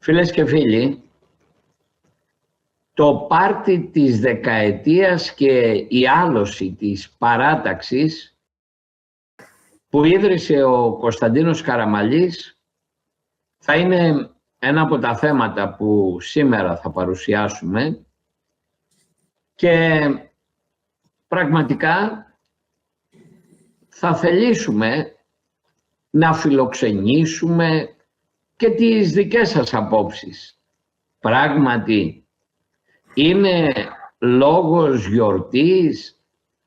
Φίλες και φίλοι, το πάρτι της δεκαετίας και η άλωση της παράταξης που ίδρυσε ο Κωνσταντίνος Καραμαλής θα είναι ένα από τα θέματα που σήμερα θα παρουσιάσουμε και πραγματικά θα θελήσουμε να φιλοξενήσουμε και τις δικές σας απόψεις. Πράγματι, είναι λόγος γιορτής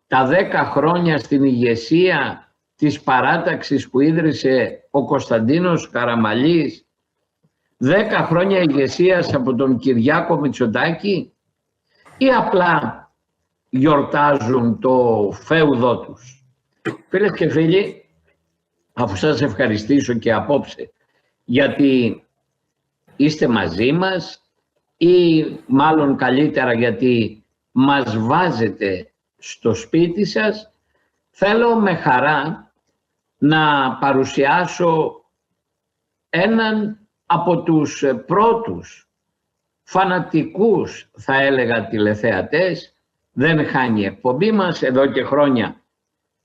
τα 10 χρόνια στην ηγεσία της παράταξης που ίδρυσε ο Κωνσταντίνος Καραμαλής, 10 χρόνια ηγεσίας από τον Κυριάκο Μητσοτάκη, ή απλά γιορτάζουν το φέουδό τους? Φίλες και φίλοι, αφού σας ευχαριστήσω και απόψε γιατί είστε μαζί μας, ή μάλλον καλύτερα γιατί μας βάζετε στο σπίτι σας, θέλω με χαρά να παρουσιάσω έναν από τους πρώτους φανατικούς, θα έλεγα, τηλεθεατές. Δεν χάνει η εκπομπή μας, εδώ και χρόνια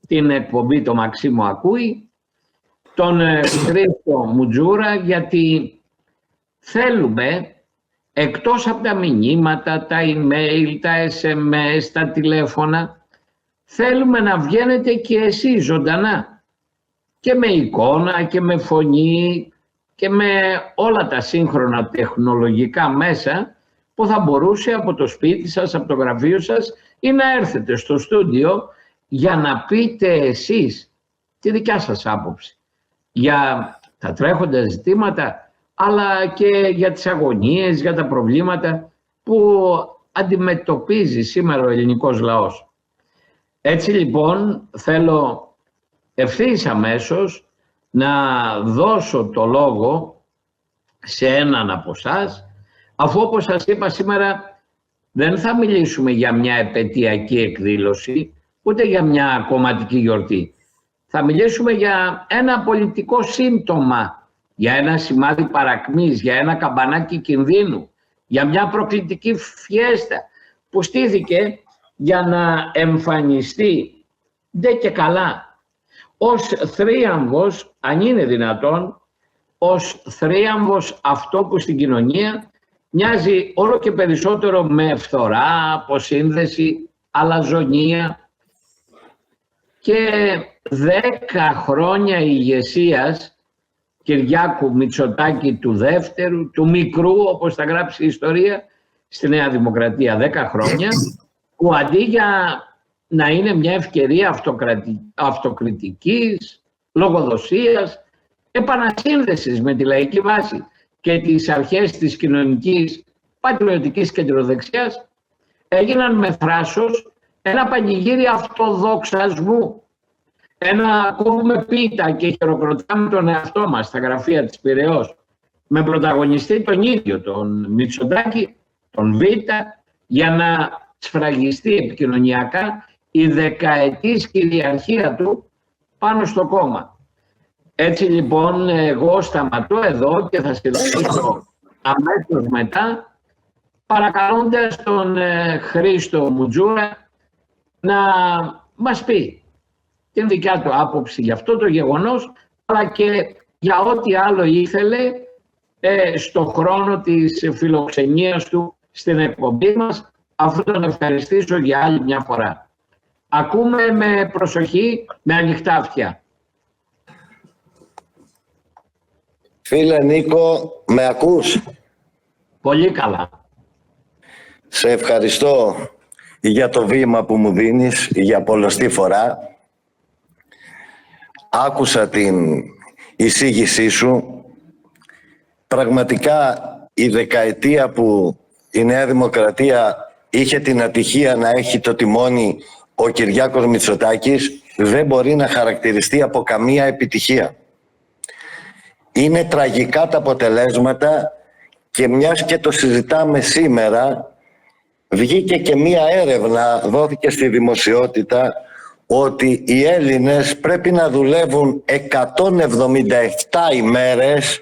την εκπομπή το Μαξίμου ακούει, τον Χρήστο Μουτζούρα, γιατί θέλουμε, εκτός από τα μηνύματα, τα email, τα SMS, τα τηλέφωνα, θέλουμε να βγαίνετε και εσείς ζωντανά και με εικόνα και με φωνή και με όλα τα σύγχρονα τεχνολογικά μέσα που θα μπορούσε από το σπίτι σας, από το γραφείο σας, ή να έρθετε στο στούντιο για να πείτε εσείς τη δικιά σας άποψη για τα τρέχοντα ζητήματα, αλλά και για τις αγωνίες, για τα προβλήματα που αντιμετωπίζει σήμερα ο ελληνικός λαός. Έτσι λοιπόν θέλω ευθύς αμέσως να δώσω το λόγο σε έναν από εσάς, αφού όπως σας είπα σήμερα δεν θα μιλήσουμε για μια επετειακή εκδήλωση, ούτε για μια κομματική γιορτή. Θα μιλήσουμε για ένα πολιτικό σύμπτωμα, για ένα σημάδι παρακμής, για ένα καμπανάκι κινδύνου, για μια προκλητική φιέστα που στήθηκε για να εμφανιστεί ντε και καλά ως θρίαμβος, αν είναι δυνατόν, ως θρίαμβος αυτό που στην κοινωνία μοιάζει όλο και περισσότερο με φθορά, αποσύνδεση, αλαζονία. Και 10 χρόνια ηγεσίας Κυριάκου Μητσοτάκη του δεύτερου, του μικρού, όπως θα γράψει η ιστορία, στη Νέα Δημοκρατία 10 χρόνια, που αντί για να είναι μια ευκαιρία αυτοκριτικής, λογοδοσίας, επανασύνδεσης με τη λαϊκή βάση και τις αρχές της κοινωνικής πατριωτικής κεντροδεξιάς, έγιναν με θράσος ένα πανηγύρι αυτοδοξασμού. Ένα κόβουμε πίτα και χειροκροτάμε τον εαυτό μας στα γραφεία της Πειραιώς, με πρωταγωνιστή τον ίδιο, τον Μητσοτάκη, τον Β, για να σφραγιστεί επικοινωνιακά η δεκαετής κυριαρχία του πάνω στο κόμμα. Έτσι λοιπόν εγώ σταματώ εδώ και θα συνεχίσω αμέσως μετά, παρακαλώντας τον Χρήστο Μουτζούρα να μας πει την δικιά του άποψη για αυτό το γεγονός, αλλά και για ό,τι άλλο ήθελε στο χρόνο της φιλοξενίας του στην εκπομπή μας, αφού τον ευχαριστήσω για άλλη μια φορά. Ακούμε με προσοχή, με ανοιχτά αυτιά. Φίλε Νίκο, με ακούς? Πολύ καλά. Σε ευχαριστώ για το βήμα που μου δίνεις για πολλοστή φορά. Άκουσα την εισήγησή σου. Πραγματικά η δεκαετία που η Νέα Δημοκρατία είχε την ατυχία να έχει το τιμόνι ο Κυριάκος Μητσοτάκης δεν μπορεί να χαρακτηριστεί από καμία επιτυχία. Είναι τραγικά τα αποτελέσματα και μιας και το συζητάμε σήμερα, βγήκε και μία έρευνα, δόθηκε στη δημοσιότητα, ότι οι Έλληνες πρέπει να δουλεύουν 177 ημέρες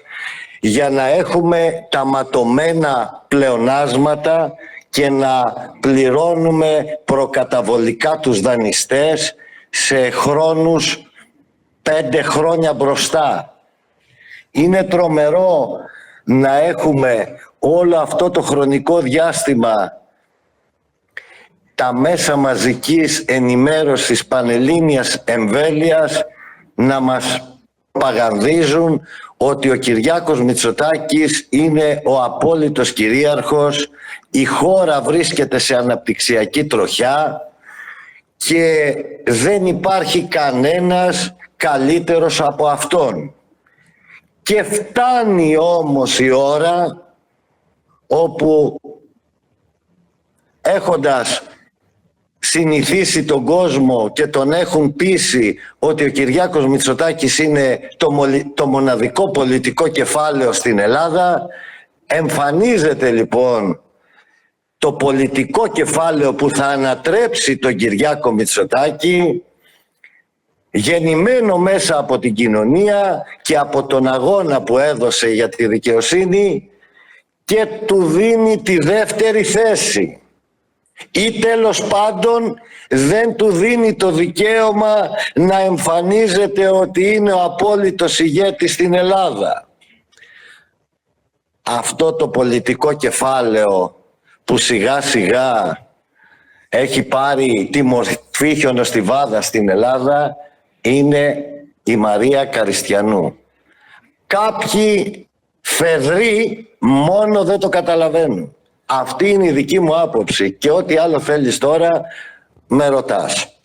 για να έχουμε τα ματωμένα πλεονάσματα και να πληρώνουμε προκαταβολικά τους δανειστές σε χρόνους 5 χρόνια μπροστά. Είναι τρομερό να έχουμε όλο αυτό το χρονικό διάστημα τα μέσα μαζικής ενημέρωσης πανελλήνιας εμβέλειας να μας παγανδίζουν ότι ο Κυριάκος Μητσοτάκης είναι ο απόλυτος κυρίαρχος, η χώρα βρίσκεται σε αναπτυξιακή τροχιά και δεν υπάρχει κανένας καλύτερος από αυτόν. Και φτάνει όμως η ώρα όπου, έχοντας συνηθίσει τον κόσμο και τον έχουν πείσει ότι ο Κυριάκος Μητσοτάκης είναι το μοναδικό πολιτικό κεφάλαιο στην Ελλάδα, εμφανίζεται λοιπόν το πολιτικό κεφάλαιο που θα ανατρέψει τον Κυριάκο Μητσοτάκη, γεννημένο μέσα από την κοινωνία και από τον αγώνα που έδωσε για τη δικαιοσύνη, και του δίνει τη δεύτερη θέση. Ή τέλος πάντων δεν του δίνει το δικαίωμα να εμφανίζεται ότι είναι ο απόλυτος ηγέτης στην Ελλάδα. Αυτό το πολιτικό κεφάλαιο που σιγά σιγά έχει πάρει τη μορφή χιονοστιβάδα στην Ελλάδα είναι η Μαρία Καριστιανού. Κάποιοι φεδροί μόνο δεν το καταλαβαίνουν. Αυτή είναι η δική μου άποψη και ό,τι άλλο θέλεις τώρα με ρωτάς.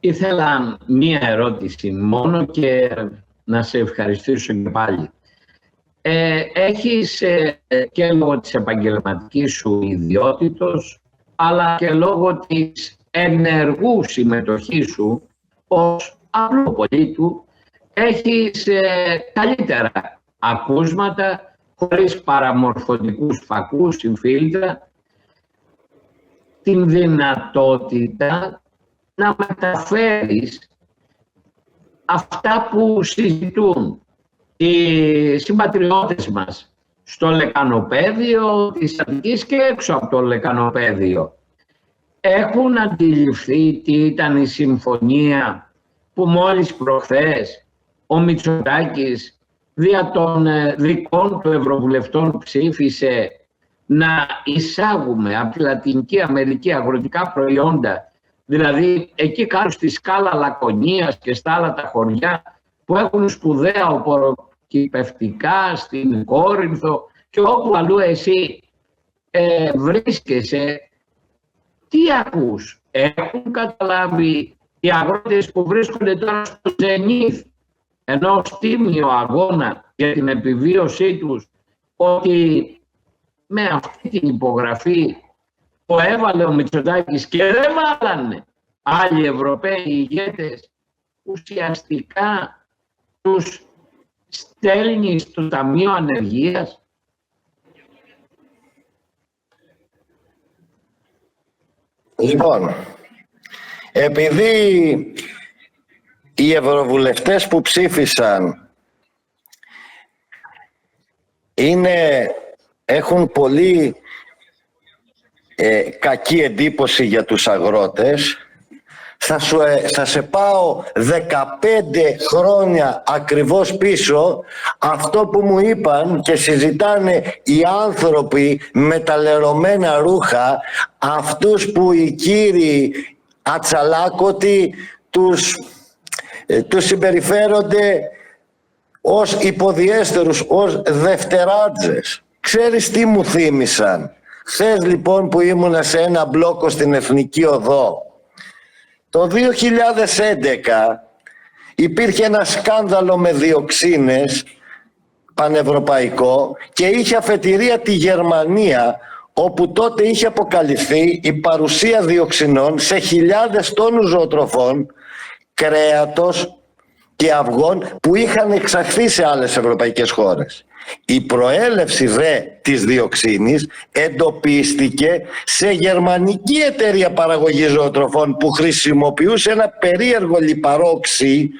Ήθελα μία ερώτηση μόνο και να σε ευχαριστήσω και πάλι. Έχεις και λόγω της επαγγελματικής σου ιδιότητος, αλλά και λόγω της ενεργού συμμετοχής σου ως απλού πολίτου, έχεις καλύτερα ακούσματα, χωρίς παραμορφωτικούς φακούς, συμφίλτρα, την δυνατότητα να μεταφέρεις αυτά που συζητούν οι συμπατριώτες μας στο λεκανοπέδιο της Αττικής και έξω από το λεκανοπέδιο. Έχουν αντιληφθεί τι ήταν η συμφωνία που μόλις προχθές ο Μητσοτάκης δια των δικών του ευρωβουλευτών ψήφισε να εισάγουμε από τη Λατινική Αμερική αγροτικά προϊόντα, δηλαδή εκεί κάτω στη σκάλα Λακωνίας και στα άλλα τα χωριά που έχουν σπουδαία οπωροκυπευτικά, στην Κόρινθο και όπου αλλού εσύ βρίσκεσαι, τι ακούς? Έχουν καταλάβει οι αγρότες που βρίσκονται τώρα στο Ζενίθ ενός τίμιο αγώνα για την επιβίωσή τους, ότι με αυτή την υπογραφή που έβαλε ο Μητσοτάκης και δεν βάλανε άλλοι Ευρωπαίοι ηγέτες, ουσιαστικά τους στέλνει στο Ταμείο Ανεργίας? Λοιπόν, επειδή οι ευρωβουλευτές που ψήφισαν έχουν πολύ κακή εντύπωση για τους αγρότες, θα σε πάω 15 χρόνια ακριβώς πίσω, αυτό που μου είπαν και συζητάνε οι άνθρωποι με τα λερωμένα ρούχα, αυτούς που οι κύριοι ατσαλάκωτοι τους συμπεριφέρονται ως υποδιέστερους, ως δευτεράτζες. Ξέρεις τι μου θύμισαν? Χθες λοιπόν που ήμουνα σε ένα μπλόκο στην Εθνική Οδό, το 2011 υπήρχε ένα σκάνδαλο με διοξίνες πανευρωπαϊκό και είχε αφετηρία τη Γερμανία, όπου τότε είχε αποκαλυφθεί η παρουσία διοξινών σε χιλιάδες τόνους ζωοτροφών, κρέατος και αυγών που είχαν εξαχθεί σε άλλες ευρωπαϊκές χώρες. Η προέλευση δε της διοξίνης εντοπίστηκε σε γερμανική εταιρεία παραγωγής ζωοτροφών που χρησιμοποιούσε ένα περίεργο λιπαρό οξύ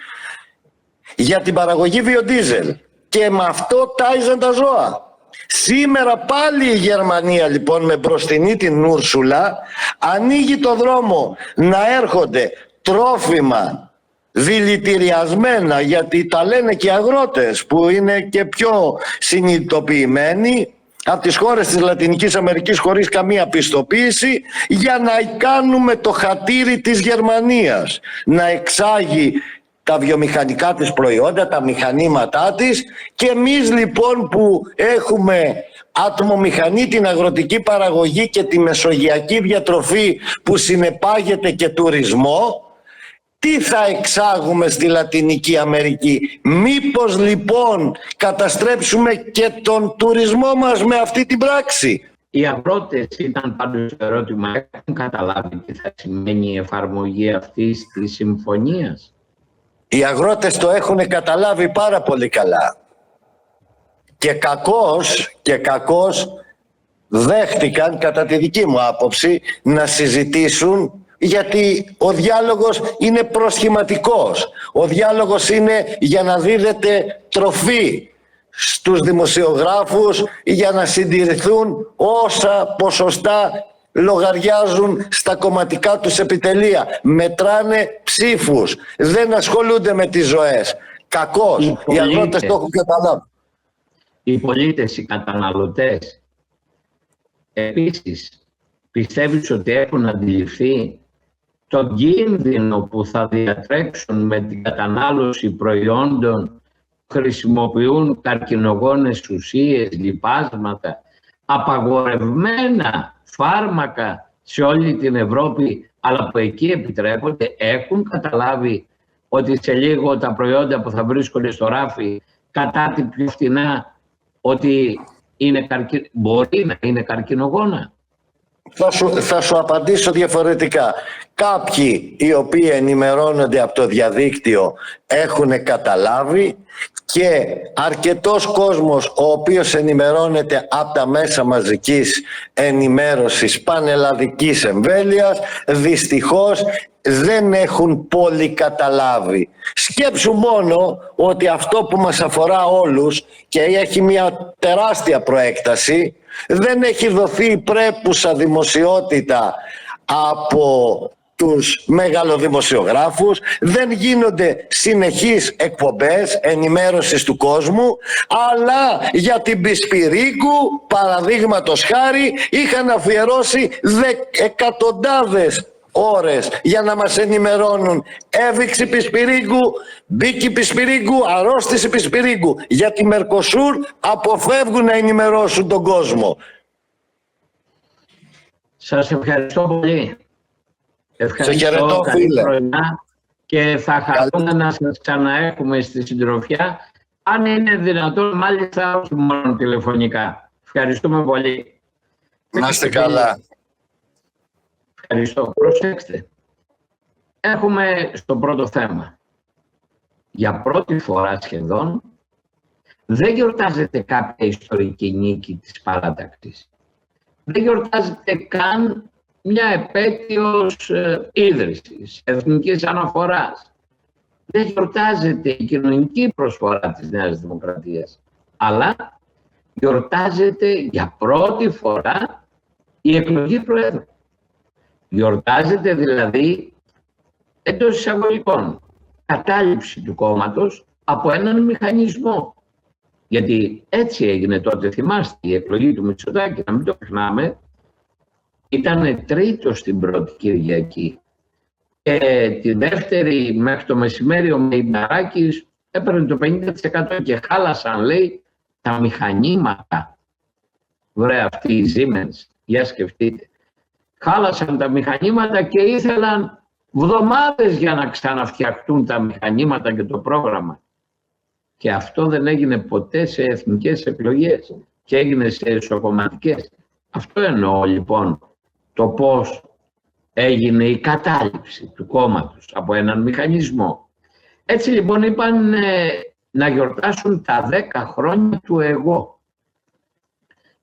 για την παραγωγή βιοντίζελ. και με αυτό τάιζαν τα ζώα. Σήμερα πάλι η Γερμανία λοιπόν με μπροστινή την Ούρσουλα ανοίγει το δρόμο να έρχονται τρόφιμα δηλητηριασμένα, γιατί τα λένε και οι αγρότες που είναι και πιο συνειδητοποιημένοι, από τις χώρες της Λατινικής Αμερικής χωρίς καμία πιστοποίηση, για να κάνουμε το χατήρι της Γερμανίας, να εξάγει τα βιομηχανικά της προϊόντα, τα μηχανήματά της, και εμείς λοιπόν που έχουμε ατμομηχανή, την αγροτική παραγωγή και τη μεσογειακή διατροφή που συνεπάγεται και τουρισμό, τι θα εξάγουμε στη Λατινική Αμερική? Μήπως λοιπόν καταστρέψουμε και τον τουρισμό μας με αυτή την πράξη? Οι αγρότες, ήταν πάντως το ερώτημα, έχουν καταλάβει τι θα σημαίνει η εφαρμογή αυτής της συμφωνίας? Οι αγρότες το έχουν καταλάβει πάρα πολύ καλά. Και κακώς δέχτηκαν, κατά τη δική μου άποψη, να συζητήσουν, γιατί ο διάλογος είναι προσχηματικός. Ο διάλογος είναι για να δίδεται τροφή στους δημοσιογράφους, για να συντηρηθούν όσα ποσοστά λογαριάζουν στα κομματικά τους επιτελεία. Μετράνε ψήφους, δεν ασχολούνται με τις ζωές. Κακώς, οι αγρότες το έχουν καταλάβει. Οι πολίτες, οι καταναλωτές, επίσης, πιστεύεις ότι έχουν αντιληφθεί τον κίνδυνο που θα διατρέξουν με την κατανάλωση προϊόντων που χρησιμοποιούν καρκινογόνες ουσίες, λιπάσματα, απαγορευμένα φάρμακα σε όλη την Ευρώπη, αλλά που εκεί επιτρέπονται? Έχουν καταλάβει ότι σε λίγο τα προϊόντα που θα βρίσκονται στο ράφι κατά τη πιο φθηνά, ότι μπορεί να είναι καρκινογόνα? Θα σου απαντήσω διαφορετικά. Κάποιοι οι οποίοι ενημερώνονται από το διαδίκτυο έχουν καταλάβει, και αρκετός κόσμος ο οποίος ενημερώνεται από τα μέσα μαζικής ενημέρωσης πανελλαδικής εμβέλειας, δυστυχώς δεν έχουν πολύ καταλάβει. Σκέψου μόνο ότι αυτό που μας αφορά όλους και έχει μια τεράστια προέκταση, δεν έχει δοθεί πρέπουσα δημοσιότητα από τους μεγαλοδημοσιογράφους, δεν γίνονται συνεχείς εκπομπές ενημέρωσης του κόσμου, αλλά για την Πισπυρίγκου, παραδείγματος χάρη, είχαν αφιερώσει εκατοντάδες ώρες για να μας ενημερώνουν. Έβηξη Πισπυρίγκου, μπήκη Πισπυρίγκου, αρρώστηση Πισπυρίγκου. Για τη Μερκοσούρ αποφεύγουν να ενημερώσουν τον κόσμο. Σας ευχαριστώ πολύ. Σε χαιρετώ, φίλε. Και θα χαρούμε να σας ξαναέχουμε στη συντροφιά, αν είναι δυνατόν, μάλιστα όχι μόνο τηλεφωνικά. Ευχαριστούμε πολύ. Να είστε καλά. Ευχαριστώ. Προσέξτε. Έχουμε στο πρώτο θέμα. Για πρώτη φορά σχεδόν δεν γιορτάζεται κάποια ιστορική νίκη της παράταξης. Δεν γιορτάζεται καν μια επέτειος ίδρυσης, εθνικής αναφοράς. Δεν γιορτάζεται η κοινωνική προσφορά της Νέας Δημοκρατίας, αλλά γιορτάζεται για πρώτη φορά η εκλογή Προέδρου. Γιορτάζεται δηλαδή, εντός εισαγωγικών, κατάληψη του κόμματος από έναν μηχανισμό. Γιατί έτσι έγινε τότε, θυμάστε, η εκλογή του Μητσοτάκη, να μην το ξεχνάμε, ήταν τρίτος στην πρώτη Κυριακή. Και τη δεύτερη μέχρι το μεσημέρι ο Μεϊνταράκης έπαιρνε το 50% και χάλασαν, λέει, τα μηχανήματα. Βρε αυτή η Siemens, για σκεφτείτε. Χάλασαν τα μηχανήματα και ήθελαν βδομάδες για να ξαναφτιαχτούν τα μηχανήματα και το πρόγραμμα. Και αυτό δεν έγινε ποτέ σε εθνικές εκλογές και έγινε σε εσωκομματικές. Αυτό εννοώ λοιπόν, το πώς έγινε η κατάληψη του κόμματος από έναν μηχανισμό. Έτσι λοιπόν είπαν να γιορτάσουν τα 10 χρόνια του εγώ.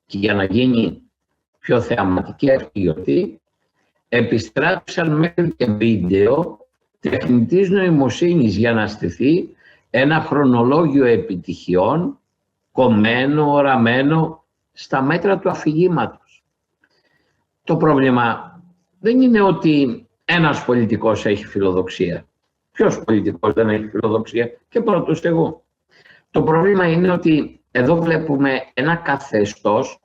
Και για να γίνει πιο θεαματική αυτή η γιορτή, επιστρέψαν μέχρι και βίντεο τεχνητής νοημοσύνης για να στηθεί ένα χρονολόγιο επιτυχιών κομμένο, οραμένο στα μέτρα του αφηγήματος. Το πρόβλημα δεν είναι ότι ένας πολιτικός έχει φιλοδοξία. Ποιος πολιτικός δεν έχει φιλοδοξία? Και πρώτος εγώ. Το πρόβλημα είναι ότι εδώ βλέπουμε ένα καθεστώς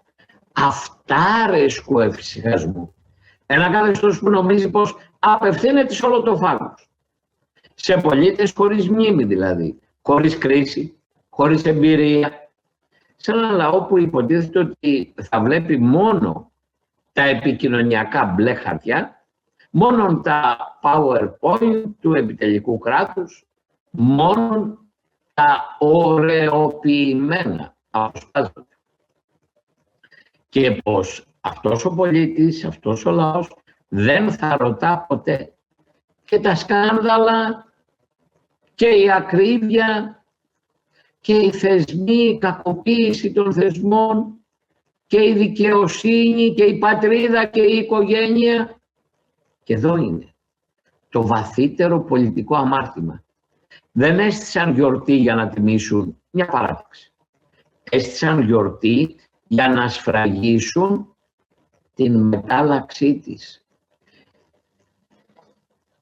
αυτάρεσκου εφησυχασμού. Ένα καθεστώς που νομίζει πως απευθύνεται σε όλο το φάγος. Σε πολίτες χωρίς μνήμη δηλαδή, χωρίς κρίση, χωρίς εμπειρία. Σε ένα λαό που υποτίθεται ότι θα βλέπει μόνο τα επικοινωνιακά μπλε χαρτιά, μόνο τα PowerPoint του επιτελικού κράτους, μόνο τα ωρεοποιημένα αποσπάσματα. Και πως αυτός ο πολίτης, αυτός ο λαός δεν θα ρωτά ποτέ και τα σκάνδαλα και η ακρίβεια και οι θεσμοί, η κακοποίηση των θεσμών και η δικαιοσύνη και η πατρίδα και η οικογένεια. Και εδώ είναι το βαθύτερο πολιτικό αμάρτημα. Δεν έστησαν γιορτή για να τιμήσουν μια παράταξη. Έστησαν γιορτή για να σφραγίσουν την μετάλλαξή της.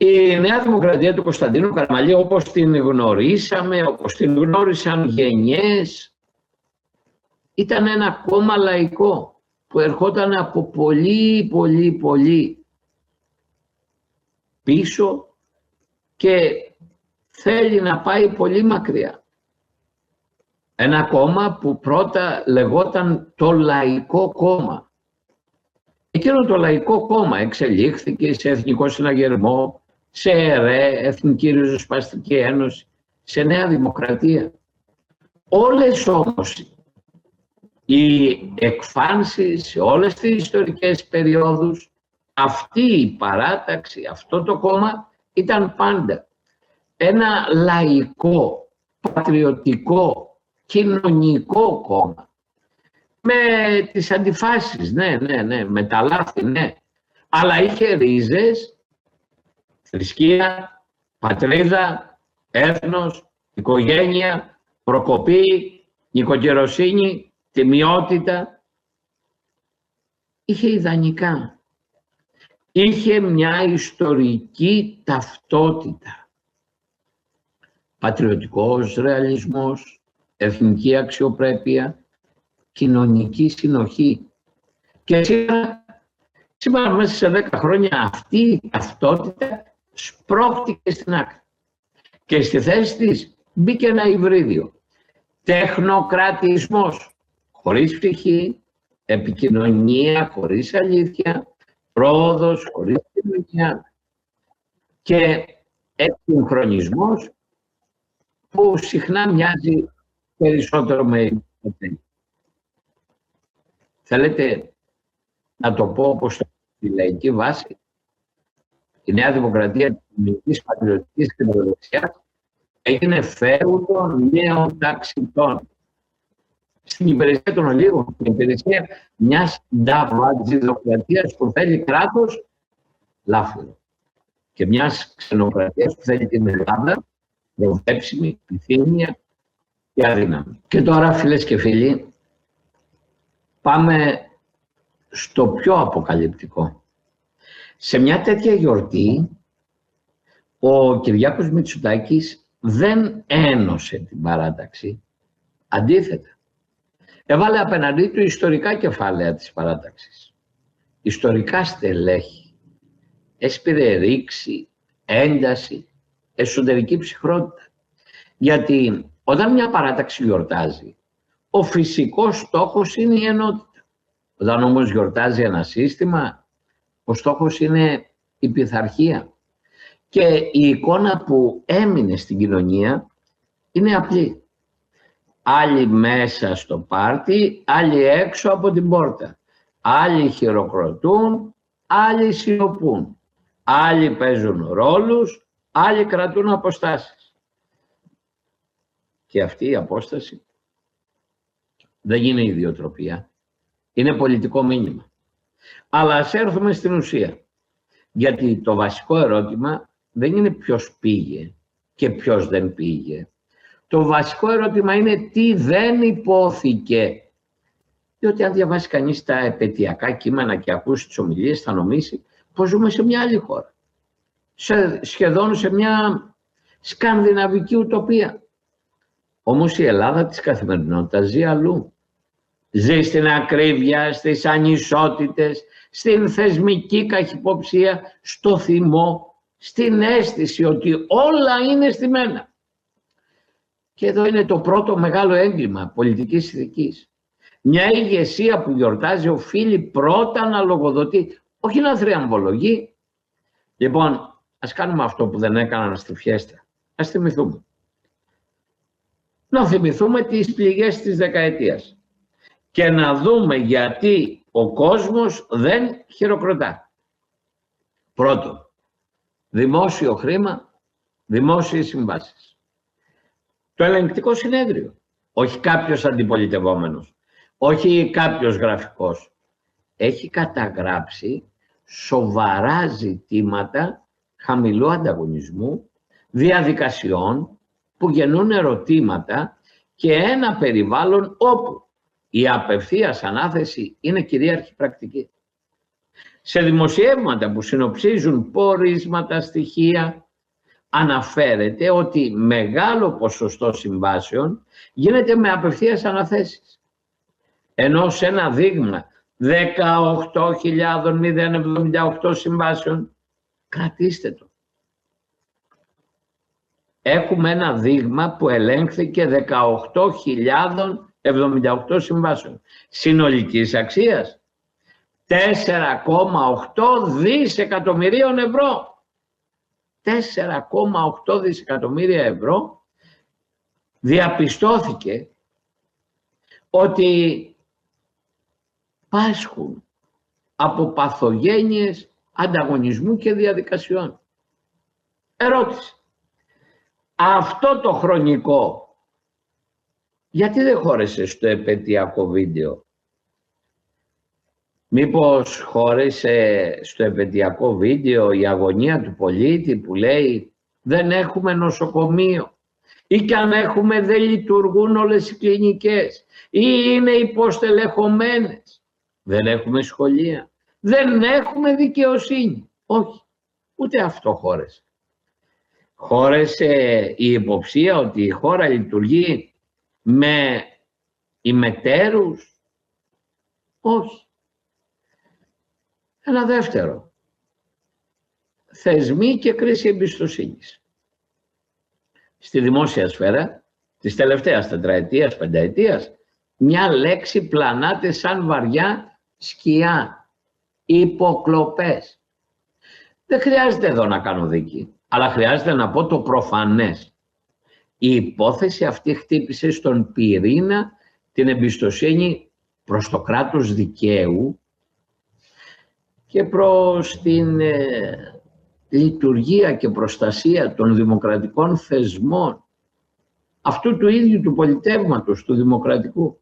Η Νέα Δημοκρατία του Κωνσταντίνου Καραμαλή, όπως την γνωρίσαμε, όπως την γνώρισαν γενιές, ήταν ένα κόμμα λαϊκό που ερχόταν από πολύ πίσω και θέλει να πάει πολύ μακριά. Ένα κόμμα που πρώτα λεγόταν το Λαϊκό Κόμμα. Εκείνο το Λαϊκό Κόμμα εξελίχθηκε σε Εθνικό Συναγερμό, σε ΕΡΕ, Εθνική Ριζοσπαστική Ένωση, σε Νέα Δημοκρατία. Όλες όμως οι εκφάνσεις σε όλες τις ιστορικές περιόδους, αυτή η παράταξη, αυτό το κόμμα ήταν πάντα ένα λαϊκό, πατριωτικό, κοινωνικό κόμμα. Με τις αντιφάσεις, ναι, με τα λάθη, ναι. Αλλά είχε ρίζες, θρησκεία, πατρίδα, έθνος, οικογένεια, προκοπή, νοικοκυροσύνη, τιμιότητα. Είχε ιδανικά. Είχε μια ιστορική ταυτότητα. Πατριωτικός ρεαλισμός, εθνική αξιοπρέπεια, κοινωνική συνοχή. Και σήμερα μέσα σε 10 χρόνια αυτή η ταυτότητα σπρώχτηκε στην άκρη. Και στη θέση της μπήκε ένα υβρίδιο. Τεχνοκρατισμός, χωρίς πτυχή, επικοινωνία χωρίς αλήθεια, πρόοδος χωρίς κοινωνία και εξυγχρονισμός που συχνά μοιάζει περισσότερο με υποτέλεια. Θέλετε να το πω όπως στη λαϊκή βάση, η Νέα Δημοκρατία της Ελληνικής Πατριωτικής Κεντροδεξιάς έγινε φέουδο νέων ταξιτών. Στην υπηρεσία των ολίγων, στην υπηρεσία μιας νταβατζιδοκρατίας που θέλει κράτος λάφυρο και μιας ξενοκρατίας που θέλει την Ελλάδα προβλέψιμη, επιθύμια και αδύναμη. Και τώρα, φίλες και φίλοι, πάμε στο πιο αποκαλυπτικό. Σε μια τέτοια γιορτή, ο Κυριάκος Μητσοτάκης δεν ένωσε την παράταξη. Αντίθετα, έβαλε απέναντί του ιστορικά κεφάλαια της παράταξης. Ιστορικά στελέχη. Έσπηρε ρήξη, ένταση, εσωτερική ψυχρότητα. Γιατί όταν μια παράταξη γιορτάζει, ο φυσικός στόχος είναι η ενότητα. Όταν όμως γιορτάζει ένα σύστημα, ο στόχος είναι η πειθαρχία. Και η εικόνα που έμεινε στην κοινωνία είναι απλή. Άλλοι μέσα στο πάρτι, άλλοι έξω από την πόρτα. Άλλοι χειροκροτούν, άλλοι σιωπούν. Άλλοι παίζουν ρόλους, άλλοι κρατούν αποστάσεις. Και αυτή η απόσταση δεν είναι ιδιοτροπία. Είναι πολιτικό μήνυμα. Αλλά ας έρθουμε στην ουσία. Γιατί το βασικό ερώτημα δεν είναι ποιος πήγε και ποιος δεν πήγε. Το βασικό ερώτημα είναι τι δεν υπόθηκε. Διότι αν διαβάσει κανείς τα επαιτειακά κείμενα και ακούσει τις ομιλίες, θα νομίσει πως ζούμε σε μια άλλη χώρα. Σχεδόν σε μια σκανδιναβική ουτοπία. Όμως η Ελλάδα της καθημερινότητας ζει αλλού. Ζει στην ακρίβεια, στις ανισότητες, στην θεσμική καχυποψία, στο θυμό, στην αίσθηση ότι όλα είναι στημένα. Και εδώ είναι το πρώτο μεγάλο έγκλημα πολιτικής ηθικής. Μια ηγεσία που γιορτάζει οφείλει πρώτα να λογοδοτεί, όχι να θριαμβολογεί. Λοιπόν, ας κάνουμε αυτό που δεν έκαναν στη Φιέστα. Ας θυμηθούμε. Να θυμηθούμε τις πληγές της δεκαετίας και να δούμε γιατί ο κόσμος δεν χειροκροτά. Πρώτον, δημόσιο χρήμα, δημόσιες συμβάσεις. Το ελεγκτικό συνέδριο, όχι κάποιος αντιπολιτευόμενος, όχι κάποιος γραφικός, έχει καταγράψει σοβαρά ζητήματα χαμηλού ανταγωνισμού, διαδικασιών που γεννούν ερωτήματα και ένα περιβάλλον όπου η απευθείας ανάθεση είναι κυρίαρχη πρακτική. Σε δημοσιεύματα που συνοψίζουν πορίσματα, στοιχεία, αναφέρεται ότι μεγάλο ποσοστό συμβάσεων γίνεται με απευθείας αναθέσεις. Ενώ σε ένα δείγμα 18.078 συμβάσεων, κρατήστε το. Έχουμε ένα δείγμα που ελέγχθηκε 18.078 συμβάσεων. Συνολικής αξίας 4,8 δισεκατομμυρίων ευρώ. 4,8 δισεκατομμύρια ευρώ διαπιστώθηκε ότι πάσχουν από παθογένειες ανταγωνισμού και διαδικασιών. Ερώτηση. Αυτό το χρονικό γιατί δεν χώρεσε στο επαιτειακό βίντεο? Μήπως χώρεσε στο επαιτειακό βίντεο η αγωνία του πολίτη που λέει δεν έχουμε νοσοκομείο ή και αν έχουμε δεν λειτουργούν όλες οι κλινικές ή είναι υποστελεχωμένες, δεν έχουμε σχολεία, δεν έχουμε δικαιοσύνη? Όχι, ούτε αυτό χώρεσε. Χώρεσε η υποψία ότι η χώρα λειτουργεί με ημετέρους? Όχι. Ένα δεύτερο, θεσμοί και κρίση εμπιστοσύνης. Στη δημόσια σφαίρα της τελευταίας τετραετίας, πενταετίας, μια λέξη πλανάται σαν βαριά σκιά, υποκλοπές. Δεν χρειάζεται εδώ να κάνω δίκη, αλλά χρειάζεται να πω το προφανές. Η υπόθεση αυτή χτύπησε στον πυρήνα την εμπιστοσύνη προς το κράτος δικαίου και προς την λειτουργία και προστασία των δημοκρατικών θεσμών αυτού του ίδιου του πολιτεύματος, του δημοκρατικού.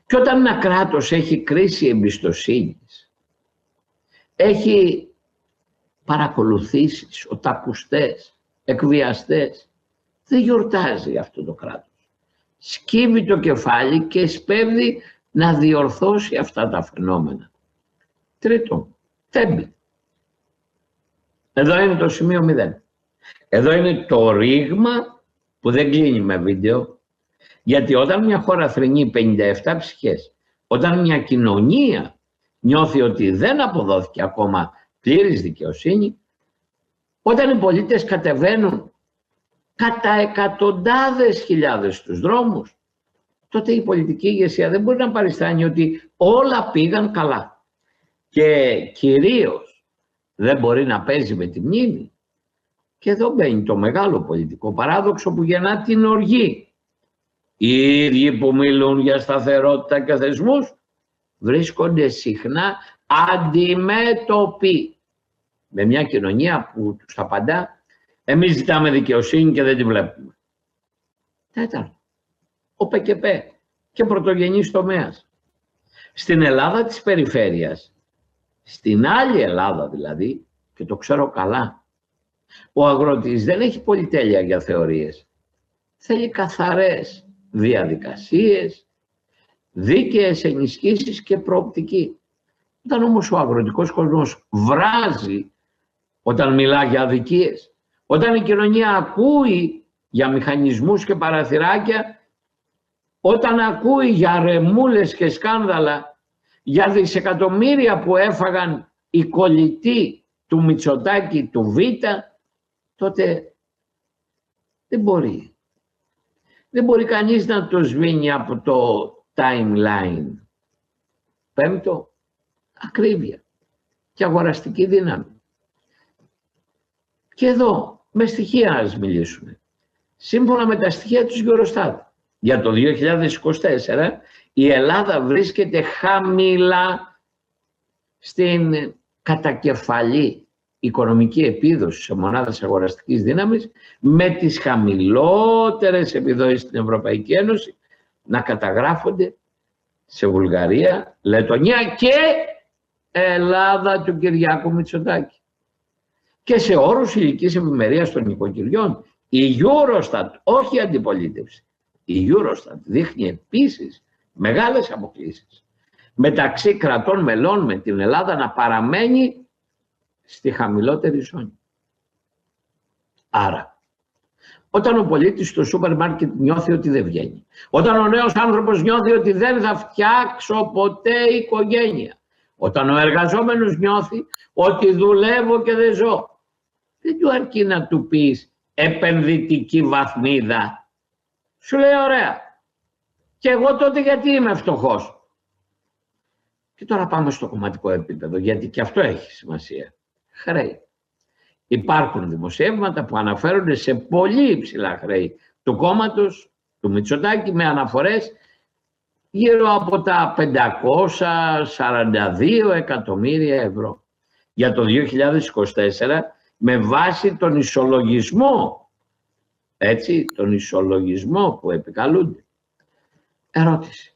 Και όταν ένα κράτος έχει κρίση εμπιστοσύνης, έχει παρακολουθήσεις, οτακουστές, εκβιαστές, δεν γιορτάζει αυτό το κράτος. Σκύβει το κεφάλι και σπέβδει να διορθώσει αυτά τα φαινόμενα. Τρίτον, τέμπη. Εδώ είναι το σημείο 0. Εδώ είναι το ρήγμα που δεν κλείνει με βίντεο, γιατί όταν μια χώρα θρηνεί 57 ψυχές, όταν μια κοινωνία νιώθει ότι δεν αποδόθηκε ακόμα πλήρης δικαιοσύνη, όταν οι πολίτες κατεβαίνουν κατά εκατοντάδες χιλιάδες στους δρόμους, τότε η πολιτική ηγεσία δεν μπορεί να παριστάνει ότι όλα πήγαν καλά. Και κυρίως δεν μπορεί να παίζει με τη μνήμη. Και εδώ μπαίνει το μεγάλο πολιτικό παράδοξο που γεννά την οργή. Οι ίδιοι που μιλούν για σταθερότητα και θεσμούς βρίσκονται συχνά αντιμέτωποι με μια κοινωνία που τους απαντά εμείς ζητάμε δικαιοσύνη και δεν τη βλέπουμε. Τέταρτο, ο ΠΚΠ και πρωτογενής τομέας. Στην Ελλάδα της περιφέρειας, στην άλλη Ελλάδα δηλαδή, και το ξέρω καλά, ο αγρότης δεν έχει πολυτέλεια για θεωρίες. Θέλει καθαρές διαδικασίες, δίκαιες ενισχύσεις και προοπτική. Όταν όμως ο αγροτικός κόσμος βράζει όταν μιλά για αδικίες, όταν η κοινωνία ακούει για μηχανισμούς και παραθυράκια, όταν ακούει για ρεμούλες και σκάνδαλα, για δισεκατομμύρια που έφαγαν οι κολλητοί του Μητσοτάκη του Β, τότε δεν μπορεί. Δεν μπορεί κανείς να το σβήνει από το timeline. Πέμπτο, ακρίβεια και αγοραστική δύναμη. Και εδώ με στοιχεία ας μιλήσουμε. Σύμφωνα με τα στοιχεία του Eurostat, για το 2024 η Ελλάδα βρίσκεται χαμηλά στην κατακεφαλή οικονομική επίδοση σε μονάδες αγοραστικής δύναμης, με τις χαμηλότερες επιδόσεις στην Ευρωπαϊκή Ένωση να καταγράφονται σε Βουλγαρία, Λετονία και Ελλάδα του Κυριάκου Μητσοτάκη. Και σε όρους ηλικής ευημερίας των νοικοκυριών, η Eurostat, όχι η αντιπολίτευση, η Eurostat δείχνει επίσης μεγάλες αποκλίσεις μεταξύ κρατών μελών, με την Ελλάδα να παραμένει στη χαμηλότερη ζώνη. Άρα, όταν ο πολίτης στο σούπερ μάρκετ νιώθει ότι δεν βγαίνει, όταν ο νέος άνθρωπος νιώθει ότι δεν θα φτιάξω ποτέ οικογένεια, όταν ο εργαζόμενος νιώθει ότι δουλεύω και δεν ζω, δεν του αρκεί να του πεις επενδυτική βαθμίδα. Σου λέει ωραία. Και εγώ τότε γιατί είμαι φτωχός. Και τώρα πάμε στο κομματικό επίπεδο, γιατί και αυτό έχει σημασία. Χρέη. Υπάρχουν δημοσιεύματα που αναφέρονται σε πολύ υψηλά χρέη του κόμματος, του Μητσοτάκη, με αναφορές γύρω από τα 542 εκατομμύρια ευρώ για το 2024, με βάση τον ισολογισμό, έτσι, τον ισολογισμό που επικαλούνται. Ερώτηση.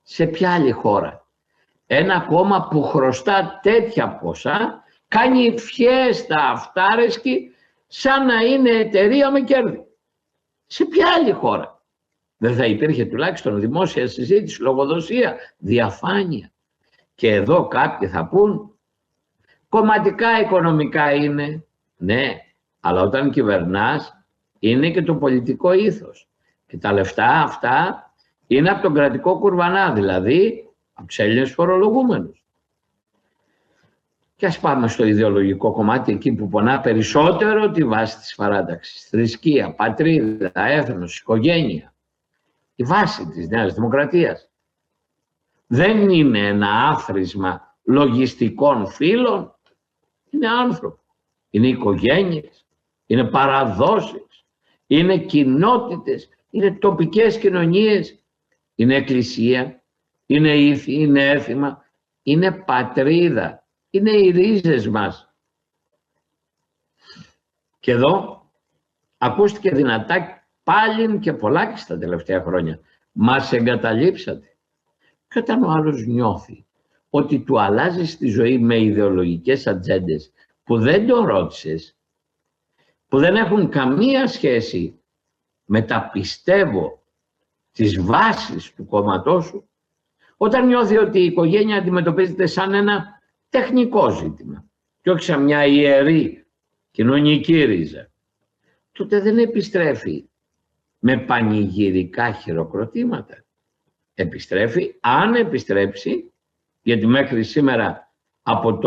Σε ποια άλλη χώρα ένα κόμμα που χρωστά τέτοια ποσά κάνει φιέστα αυτάρεσκη σαν να είναι εταιρεία με κέρδη? Σε ποια άλλη χώρα? Δεν θα υπήρχε τουλάχιστον δημόσια συζήτηση, λογοδοσία, διαφάνεια? Και εδώ κάποιοι θα πούν κομματικά οικονομικά είναι. Ναι, αλλά όταν κυβερνάς είναι και το πολιτικό ήθος. Και τα λεφτά αυτά είναι από τον κρατικό κουρβανά, δηλαδή από τους Έλληνες φορολογούμενους. Και ας πάμε στο ιδεολογικό κομμάτι, εκεί που πονά περισσότερο τη βάση της παράταξης. Θρησκεία, πατρίδα, έθνος, οικογένεια. Η βάση της Νέας Δημοκρατίας. Δεν είναι ένα άθροισμα λογιστικών φύλων, είναι άνθρωποι. Είναι οικογένειες, είναι παραδόσεις, είναι κοινότητες, είναι τοπικές κοινωνίες, είναι εκκλησία, είναι ήθη, είναι έθιμα, είναι πατρίδα, είναι οι ρίζες μας. Και εδώ ακούστηκε δυνατά πάλι και πολλάκι στα τελευταία χρόνια. Μας εγκαταλείψατε. Και όταν ο άλλος νιώθει ότι του αλλάζει τη ζωή με ιδεολογικές ατζέντες που δεν τον ρώτησες, που δεν έχουν καμία σχέση με τα πιστεύω τις βάσεις του κόμματός σου, όταν νιώθει ότι η οικογένεια αντιμετωπίζεται σαν ένα τεχνικό ζήτημα και όχι σαν μια ιερή κοινωνική ρίζα, τότε δεν επιστρέφει με πανηγυρικά χειροκροτήματα. Επιστρέφει, αν επιστρέψει, γιατί μέχρι σήμερα από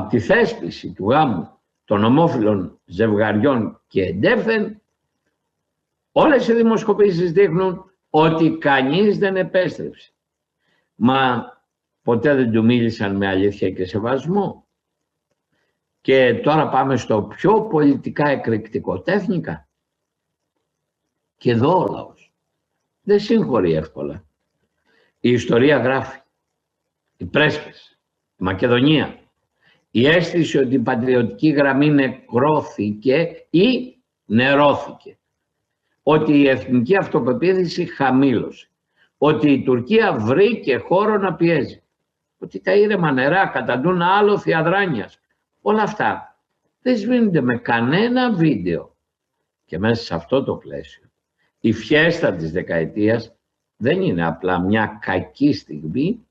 τη θέσπιση του γάμου των ομόφυλων ζευγαριών και εντεύθεν, όλες οι δημοσκοπήσεις δείχνουν ότι κανείς δεν επέστρεψε. Μα ποτέ δεν του μίλησαν με αλήθεια και σεβασμό. Και τώρα πάμε στο πιο πολιτικά εκρηκτικό, τέχνικα. Και εδώ ο λαός δεν συγχωρεί εύκολα. Η ιστορία γράφει, η Πρέσπες, η Μακεδονία, η αίσθηση ότι η πατριωτική γραμμή νεκρώθηκε ή νερώθηκε, ότι η εθνική αυτοπεποίθηση χαμήλωσε, ότι η Τουρκία βρήκε χώρο να πιέζει, ότι τα ήρεμα νερά καταντούν άλοθη αδράνειας. Όλα αυτά δεν σβήνονται με κανένα βίντεο Και μέσα σε αυτό το πλαίσιο, η φιέστα της δεκαετίας δεν είναι απλά μια κακή στιγμή,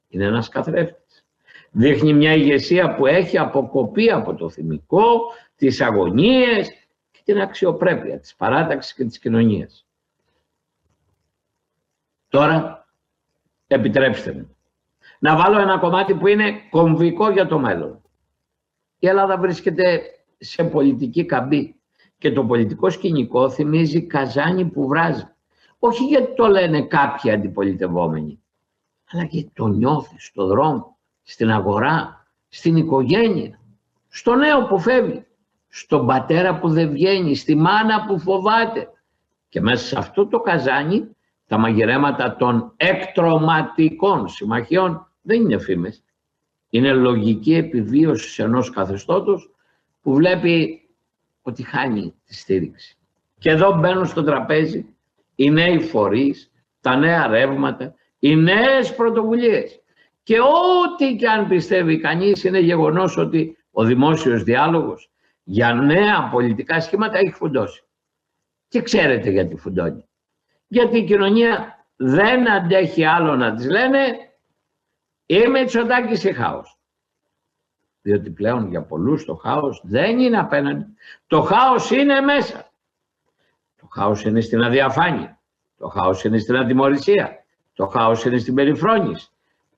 είναι ένας καθρέφτης. Δείχνει μια ηγεσία που έχει αποκοπεί από το θυμικό, τις αγωνίες και την αξιοπρέπεια της παράταξης και της κοινωνίας. Τώρα, επιτρέψτε μου να βάλω ένα κομμάτι που είναι κομβικό για το μέλλον. Η Ελλάδα βρίσκεται σε πολιτική καμπή και το πολιτικό σκηνικό θυμίζει καζάνι που βράζει. Όχι γιατί το λένε κάποιοι αντιπολιτευόμενοι, αλλά γιατί το νιώθεις στον δρόμο, στην αγορά, στην οικογένεια, στο νέο που φεύγει, στον πατέρα που δεν βγαίνει, στη μάνα που φοβάται. Και μέσα σε αυτό το καζάνι τα μαγειρέματα των εκτρωματικών συμμαχιών δεν είναι φήμες. Είναι λογική επιβίωση ενός καθεστώτος που βλέπει ότι χάνει τη στήριξη. Και εδώ μπαίνουν στο τραπέζι οι νέοι φορείς, τα νέα ρεύματα, οι νέες πρωτοβουλίες. Και ό,τι και αν πιστεύει κανείς, είναι γεγονός ότι ο δημόσιος διάλογος για νέα πολιτικά σχήματα έχει φουντώσει. Και ξέρετε γιατί φουντώνει. Γιατί η κοινωνία δεν αντέχει άλλο να της λένε «Ή Μητσοτάκης ή χάος». Διότι πλέον για πολλούς το χάος δεν είναι απέναντι. Το χάος είναι μέσα. Το χάος είναι στην αδιαφάνεια. Το χάος είναι στην ατιμωρησία. Το χάος είναι στην περιφρόνηση.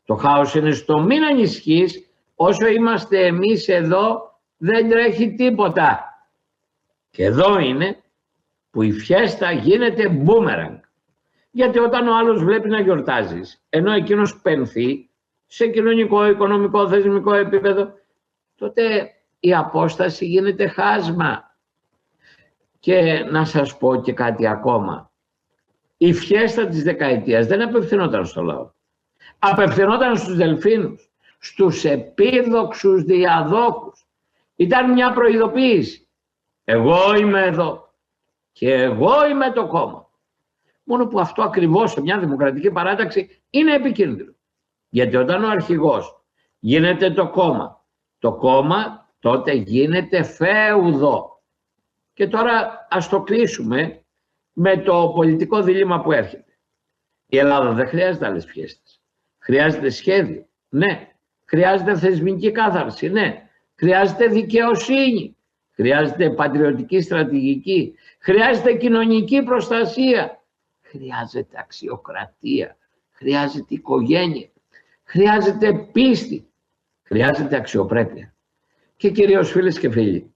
Το χάος είναι στο μην ανησυχείς, όσο είμαστε εμείς εδώ δεν τρέχει τίποτα. Και εδώ είναι που η φιέστα γίνεται μπούμεραγκ. Γιατί όταν ο άλλος βλέπει να γιορτάζεις, ενώ εκείνος πενθεί σε κοινωνικό, οικονομικό, θεσμικό επίπεδο, τότε η απόσταση γίνεται χάσμα. Και να σας πω και κάτι ακόμα. Η φιέστα της δεκαετίας δεν απευθυνόταν στο λαό. Απευθυνόταν στους δελφίνους, στους επίδοξους διαδόχους. Ήταν μια προειδοποίηση. Εγώ είμαι εδώ και εγώ είμαι το κόμμα. Μόνο που αυτό ακριβώς σε μια δημοκρατική παράταξη είναι επικίνδυνο. Γιατί όταν ο αρχηγός γίνεται το κόμμα τότε γίνεται φέουδο. Και τώρα ας το κλείσουμε με το πολιτικό δίλημμα που έρχεται. Η Ελλάδα δεν χρειάζεται άλλες φιέστες. Χρειάζεται σχέδιο, ναι. Χρειάζεται θεσμική κάθαρση, ναι. Χρειάζεται δικαιοσύνη. Χρειάζεται πατριωτική στρατηγική. Χρειάζεται κοινωνική προστασία. Χρειάζεται αξιοκρατία. Χρειάζεται οικογένεια. Χρειάζεται πίστη. Χρειάζεται αξιοπρέπεια. Και κυρίως φίλες και φίλοι,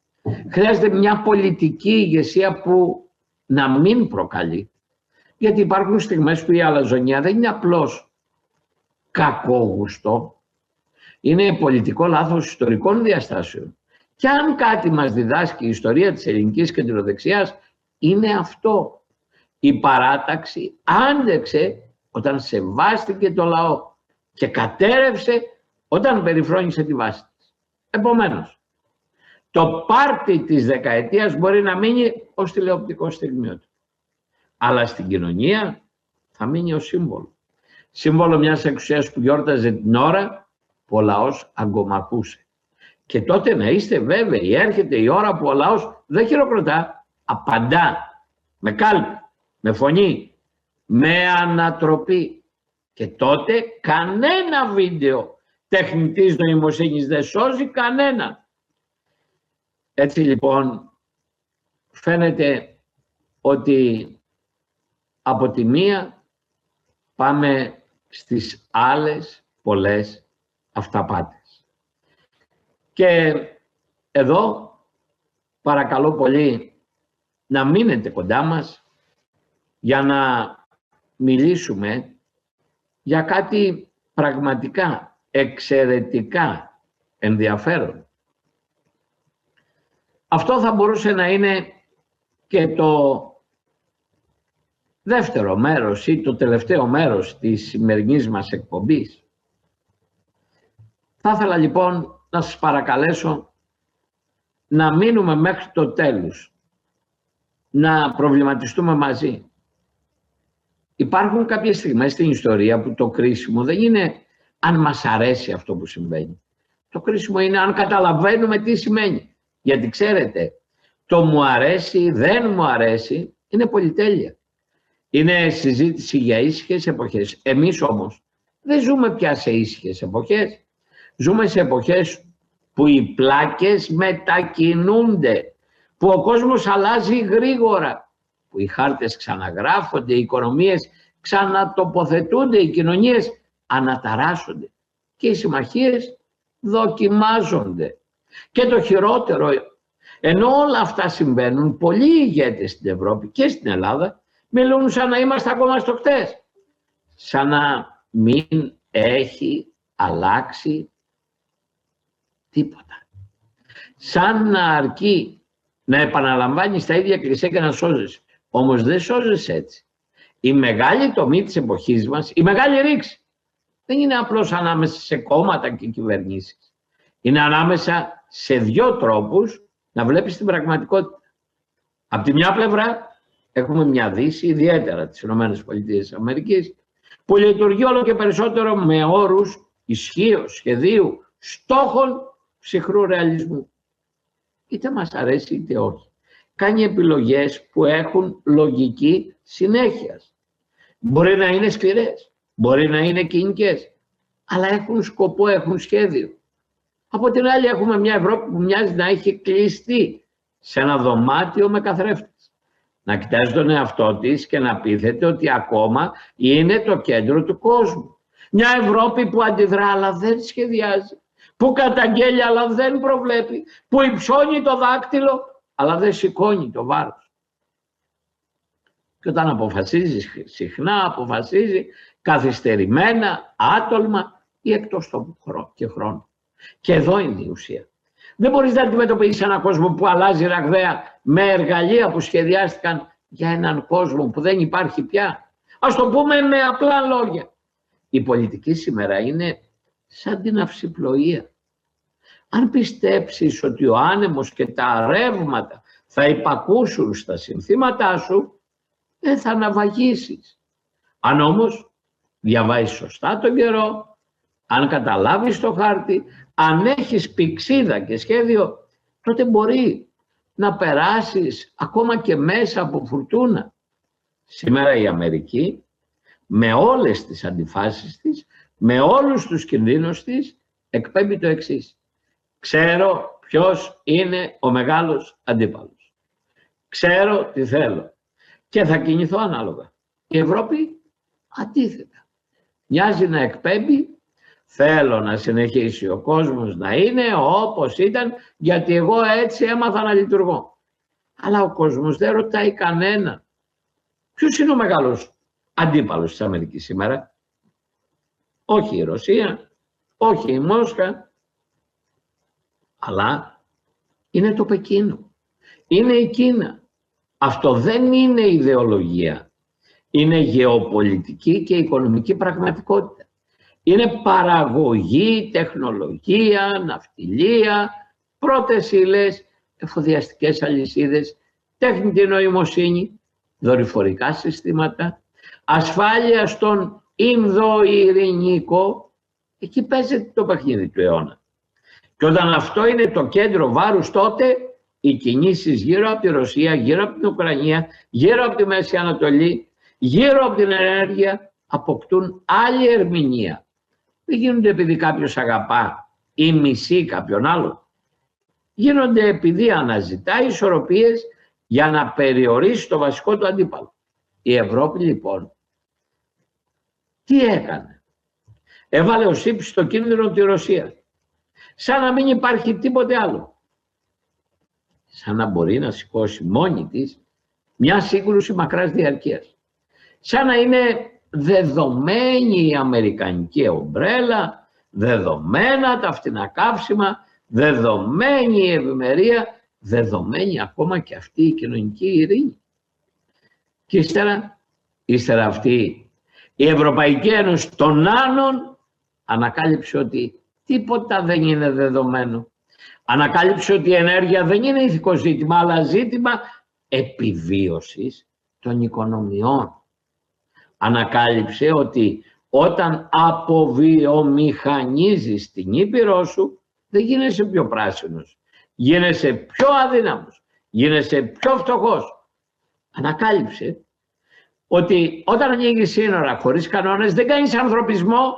χρειάζεται μια πολιτική ηγεσία που να μην προκαλεί. Γιατί υπάρχουν στιγμές που η αλαζονία δεν είναι απλώς κακόγουστο. Είναι πολιτικό λάθος ιστορικών διαστάσεων. Και αν κάτι μας διδάσκει η ιστορία της ελληνικής κεντροδεξιάς, είναι αυτό. Η παράταξη άντεξε όταν σεβάστηκε το λαό και κατέρευσε όταν περιφρόνησε τη βάση της. Επομένως, το πάρτι της δεκαετίας μπορεί να μείνει ως τηλεοπτικό στιγμιότυπο. Αλλά στην κοινωνία θα μείνει ως σύμβολο. Σύμβολο μιας εξουσίας που γιόρταζε την ώρα που ο λαός αγκομακούσε. Και τότε να είστε βέβαιοι, έρχεται η ώρα που ο λαός δεν χειροκροτά, απαντά με κάλπη, με φωνή, με ανατροπή. Και τότε κανένα βίντεο τεχνητής νοημοσύνης δεν σώζει κανένα. Έτσι λοιπόν φαίνεται ότι από τη μία πάμε στις άλλες πολλές αυταπάτες. Και εδώ παρακαλώ πολύ να μείνετε κοντά μας για να μιλήσουμε για κάτι πραγματικά εξαιρετικά ενδιαφέρον. Αυτό θα μπορούσε να είναι και το δεύτερο μέρος ή το τελευταίο μέρος της σημερινής μας εκπομπής. Θα ήθελα λοιπόν να σας παρακαλέσω να μείνουμε μέχρι το τέλος, να προβληματιστούμε μαζί. Υπάρχουν κάποιες στιγμές στην ιστορία που το κρίσιμο δεν είναι αν μας αρέσει αυτό που συμβαίνει. Το κρίσιμο είναι αν καταλαβαίνουμε τι σημαίνει. Γιατί ξέρετε, Το μου αρέσει, δεν μου αρέσει, είναι πολυτέλεια. Είναι συζήτηση για ήσυχες εποχές. Εμείς όμως δεν ζούμε πια σε ήσυχες εποχές. Ζούμε σε εποχές που οι πλάκες μετακινούνται, που ο κόσμος αλλάζει γρήγορα, που οι χάρτες ξαναγράφονται, οι οικονομίες ξανατοποθετούνται, οι κοινωνίες αναταράσσονται και οι συμμαχίες δοκιμάζονται. Και το χειρότερο, ενώ όλα αυτά συμβαίνουν, πολλοί ηγέτες στην Ευρώπη και στην Ελλάδα μιλούν σαν να είμαστε ακόμα στο χτες, σαν να μην έχει αλλάξει τίποτα. Σαν να αρκεί να επαναλαμβάνεις τα ίδια κλισέ και να σώζεσαι. Όμως δεν σώζεσαι έτσι. Η μεγάλη τομή της εποχής μας, η μεγάλη ρήξη, δεν είναι απλώς ανάμεσα σε κόμματα και κυβερνήσεις. Είναι ανάμεσα σε δύο τρόπους να βλέπεις την πραγματικότητα. Από τη μια πλευρά έχουμε μια Δύση, ιδιαίτερα τις ΗΠΑ, που λειτουργεί όλο και περισσότερο με όρους ισχύως, σχεδίου, στόχων ψυχρού ρεαλισμού. Είτε μας αρέσει είτε όχι. Κάνει επιλογές που έχουν λογική συνέχειας. Μπορεί να είναι σκληρές, μπορεί να είναι κοινικές, αλλά έχουν σκοπό, έχουν σχέδιο. Από την άλλη έχουμε μια Ευρώπη που μοιάζει να έχει κλειστεί σε ένα δωμάτιο με καθρέφτες. Να κοιτάζει τον εαυτό της και να πείθεται ότι ακόμα είναι το κέντρο του κόσμου. Μια Ευρώπη που αντιδρά αλλά δεν σχεδιάζει, που καταγγέλει αλλά δεν προβλέπει, που υψώνει το δάκτυλο αλλά δεν σηκώνει το βάρος. Και όταν αποφασίζει συχνά, αποφασίζει καθυστερημένα, άτολμα ή εκτός τόπου και χρόνου. Και εδώ είναι η ουσία. Δεν μπορείς να αντιμετωπίσεις έναν κόσμο που αλλάζει ραγδαία με εργαλεία που σχεδιάστηκαν για έναν κόσμο που δεν υπάρχει πια. Ας το πούμε με απλά λόγια. Η πολιτική σήμερα είναι σαν την αυσιπλοεία. Αν πιστέψεις ότι ο άνεμος και τα ρεύματα θα υπακούσουν στα συνθήματά σου, δεν θα ναυαγίσεις. Αν όμως διαβάζεις σωστά τον καιρό, αν καταλάβεις το χάρτη, αν έχεις πηξίδα και σχέδιο, τότε μπορεί να περάσεις ακόμα και μέσα από φουρτούνα. Σήμερα η Αμερική, με όλες τις αντιφάσεις της, με όλους τους κινδύνους της, εκπέμπει το εξής. Ξέρω ποιος είναι ο μεγάλος αντίπαλος. Ξέρω τι θέλω και θα κινηθώ ανάλογα. Η Ευρώπη αντίθετα. Μοιάζει να εκπέμπει. Θέλω να συνεχίσει ο κόσμος να είναι όπως ήταν, γιατί εγώ έτσι έμαθα να λειτουργώ. Αλλά ο κόσμος δεν ρωτάει κανένα. Ποιος είναι ο μεγάλος αντίπαλος της Αμερικής σήμερα? Όχι η Ρωσία, όχι η Μόσχα, αλλά είναι το Πεκίνο, είναι η Κίνα. Αυτό δεν είναι ιδεολογία, είναι γεωπολιτική και οικονομική πραγματικότητα. Είναι παραγωγή, τεχνολογία, ναυτιλία, πρώτες ύλες, εφοδιαστικές αλυσίδες, τεχνητή νοημοσύνη, δορυφορικά συστήματα, ασφάλεια στον Ινδοειρηνικό. Εκεί παίζεται το παιχνίδι του αιώνα. Και όταν αυτό είναι το κέντρο βάρους, τότε οι κινήσεις γύρω από τη Ρωσία, γύρω από την Ουκρανία, γύρω από τη Μέση Ανατολή, γύρω από την ενέργεια, αποκτούν άλλη ερμηνεία. Δεν γίνονται επειδή κάποιος αγαπά ή μισεί κάποιον άλλο. Γίνονται επειδή αναζητά ισορροπίες για να περιορίσει το βασικό του αντίπαλο. Η Ευρώπη λοιπόν τι έκανε? Έβαλε ως ύψη στο κίνδυνο τη Ρωσία. Σαν να μην υπάρχει τίποτε άλλο. Σαν να μπορεί να σηκώσει μόνη της μια σύγκρουση μακράς διαρκείας. Σαν να είναι δεδομένη η αμερικανική ομπρέλα, δεδομένα τα φτηνά καύσιμα, δεδομένη η ευημερία, δεδομένη ακόμα και αυτή η κοινωνική ειρήνη. Και ύστερα αυτή η Ευρωπαϊκή Ένωση των Άνων ανακάλυψε ότι τίποτα δεν είναι δεδομένο. Ανακάλυψε ότι η ενέργεια δεν είναι ηθικό ζήτημα, αλλά ζήτημα επιβίωσης των οικονομιών. Ανακάλυψε ότι όταν αποβιομηχανίζεις την Ήπειρό σου, δεν γίνεσαι πιο πράσινος, γίνεσαι πιο αδύναμος, γίνεσαι πιο φτωχός. Ανακάλυψε ότι όταν ανοίγεις σύνορα χωρίς κανόνες δεν κάνεις ανθρωπισμό,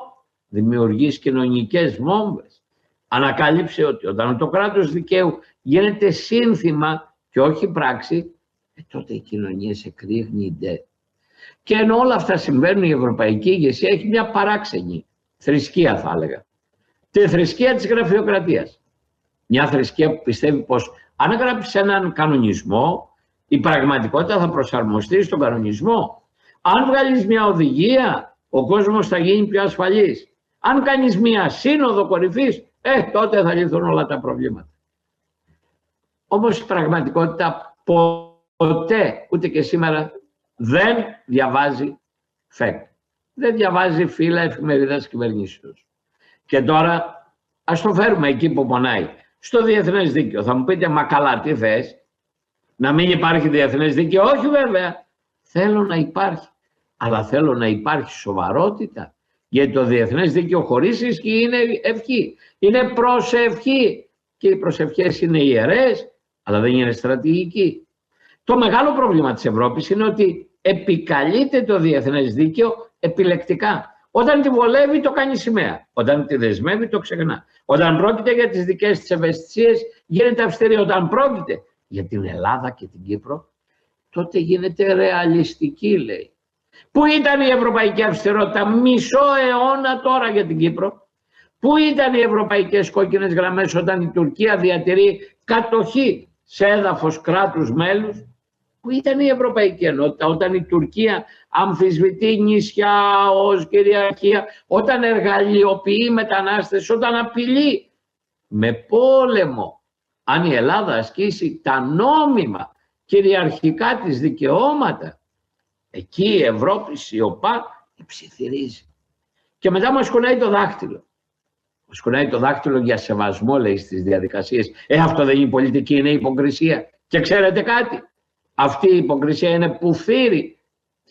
δημιουργείς κοινωνικές βόμβες. Ανακάλυψε ότι όταν το κράτος δικαίου γίνεται σύνθημα και όχι πράξη, τότε η κοινωνία σε κρύγνεται. Και ενώ όλα αυτά συμβαίνουν, η ευρωπαϊκή ηγεσία έχει μια παράξενη θρησκεία, θα έλεγα. Τη θρησκεία της γραφειοκρατίας. Μια θρησκεία που πιστεύει πως αν γράψεις έναν κανονισμό, η πραγματικότητα θα προσαρμοστεί στον κανονισμό. Αν βγάλεις μια οδηγία, ο κόσμος θα γίνει πιο ασφαλής. Αν κάνεις μια σύνοδο κορυφής, τότε θα λυθούν όλα τα προβλήματα. Όμως η πραγματικότητα ποτέ, ούτε και σήμερα, δεν διαβάζει fact. Δεν διαβάζει φύλλα εφημερίδας κυβερνήσεως. Και τώρα ας το φέρουμε εκεί που πονάει. Στο διεθνές δίκαιο. Θα μου πείτε, μα καλά, τι θες? Να μην υπάρχει διεθνές δίκαιο? Όχι βέβαια. Θέλω να υπάρχει. Αλλά θέλω να υπάρχει σοβαρότητα. Γιατί το διεθνές δίκαιο χωρίς ισχύ είναι ευχή. Είναι προσευχή. Και οι προσευχές είναι ιερές, αλλά δεν είναι στρατηγική. Το μεγάλο πρόβλημα της Ευρώπης είναι ότι επικαλείται το διεθνές δίκαιο επιλεκτικά. Όταν τη βολεύει το κάνει σημαία. Όταν τη δεσμεύει το ξεχνά. Όταν πρόκειται για τις δικές της ευαισθησίες γίνεται αυστηρή. Όταν πρόκειται για την Ελλάδα και την Κύπρο, τότε γίνεται ρεαλιστική, λέει. Πού ήταν η ευρωπαϊκή αυστηρότητα μισό αιώνα τώρα για την Κύπρο? Πού ήταν οι ευρωπαϊκές κόκκινες γραμμές όταν η Τουρκία διατηρεί κατοχή σε έδαφος κράτους μέλους? Πού ήταν η Ευρωπαϊκή Ενότητα όταν η Τουρκία αμφισβητεί νησιά ως κυριαρχία, όταν εργαλειοποιεί μετανάστες, όταν απειλεί με πόλεμο? Αν η Ελλάδα ασκήσει τα νόμιμα κυριαρχικά της δικαιώματα, εκεί η Ευρώπη σιωπά και ψιθυρίζει. Και μετά μας κουνάει το δάχτυλο. Μας κουνάει το δάχτυλο για σεβασμό, λέει, στις διαδικασίες. Αυτό δεν είναι πολιτική, είναι υποκρισία. Και ξέρετε κάτι? Αυτή η υποκρισία είναι που φύρει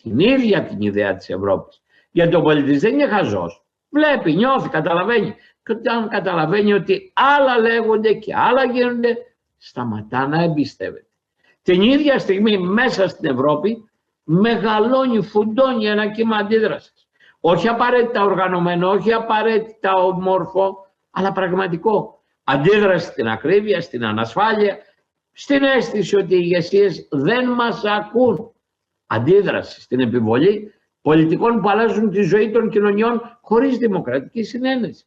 την ίδια την ιδέα της Ευρώπης. Γιατί ο πολίτης δεν είναι χαζός. Βλέπει, νιώθει, καταλαβαίνει. Και όταν καταλαβαίνει ότι άλλα λέγονται και άλλα γίνονται, σταματά να εμπιστεύεται. Την ίδια στιγμή μέσα στην Ευρώπη μεγαλώνει, φουντώνει ένα κύμα αντίδρασης. Όχι απαραίτητα οργανωμένο, όχι απαραίτητα ομόρφο, αλλά πραγματικό. Αντίδραση στην ακρίβεια, στην ανασφάλεια, στην αίσθηση ότι οι ηγεσίες δεν μας ακούν. Αντίδραση στην επιβολή πολιτικών που αλλάζουν τη ζωή των κοινωνιών χωρίς δημοκρατική συνένεση.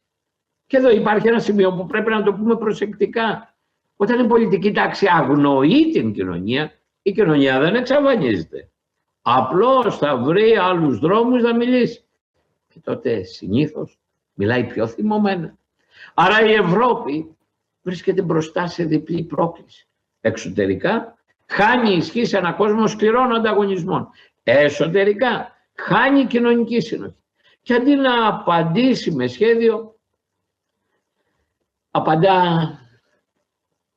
Και εδώ υπάρχει ένα σημείο που πρέπει να το πούμε προσεκτικά. Όταν η πολιτική τάξη αγνοεί την κοινωνία, η κοινωνία δεν εξαφανίζεται. Απλώς θα βρει άλλους δρόμους να μιλήσει. Και τότε συνήθως μιλάει πιο θυμωμένα. Άρα η Ευρώπη βρίσκεται μπροστά σε διπλή πρόκληση. Εξωτερικά χάνει ισχύ σε έναν κόσμο σκληρών ανταγωνισμών. Εσωτερικά χάνει κοινωνική συνοχή. Και αντί να απαντήσει με σχέδιο, απαντά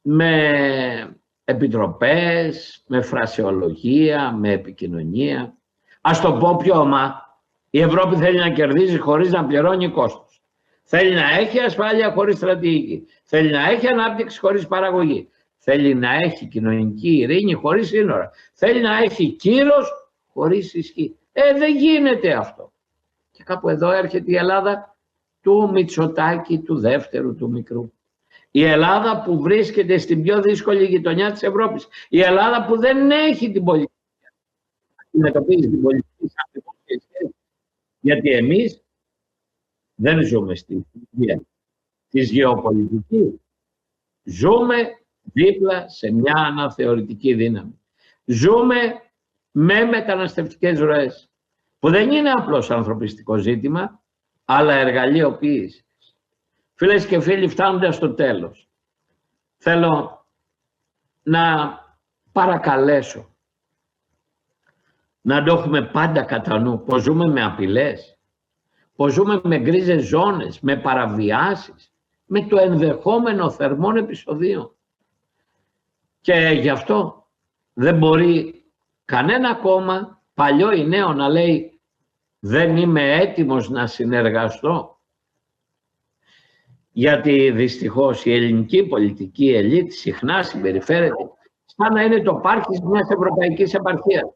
με επιτροπές, με φρασεολογία, με επικοινωνία. Ας το πω πιο ομά, η Ευρώπη θέλει να κερδίζει χωρίς να πληρώνει κόστος. Θέλει να έχει ασφάλεια χωρίς στρατηγική. Θέλει να έχει ανάπτυξη χωρίς παραγωγή. Θέλει να έχει κοινωνική ειρήνη χωρίς σύνορα. Θέλει να έχει κύρος χωρίς ισχύ. Δεν γίνεται αυτό. Και κάπου εδώ έρχεται η Ελλάδα του Μητσοτάκη, του δεύτερου, του μικρού. Η Ελλάδα που βρίσκεται στην πιο δύσκολη γειτονιά της Ευρώπης. Η Ελλάδα που δεν έχει την πολιτική. Αντιμετωπίζει την πολιτική σαν υποκρισία. Γιατί εμείς δεν ζούμε στη βία της γεωπολιτικής. Ζούμε δίπλα σε μια αναθεωρητική δύναμη. Ζούμε με μεταναστευτικές ροές, που δεν είναι απλώς ανθρωπιστικό ζήτημα, αλλά εργαλειοποίηση. Φίλες και φίλοι, φτάνοντας στο τέλος, θέλω να παρακαλέσω να το έχουμε πάντα κατά νου, πως ζούμε με απειλές, πως ζούμε με γκρίζες ζώνες, με παραβιάσεις, με το ενδεχόμενο θερμών επεισοδίων. Και γι' αυτό δεν μπορεί κανένα κόμμα, παλιό ή νέο, να λέει δεν είμαι έτοιμος να συνεργαστώ. Γιατί δυστυχώς η ελληνική πολιτική ελίτ συχνά συμπεριφέρεται σαν να είναι το πάρκι μιας ευρωπαϊκής επαρχίας.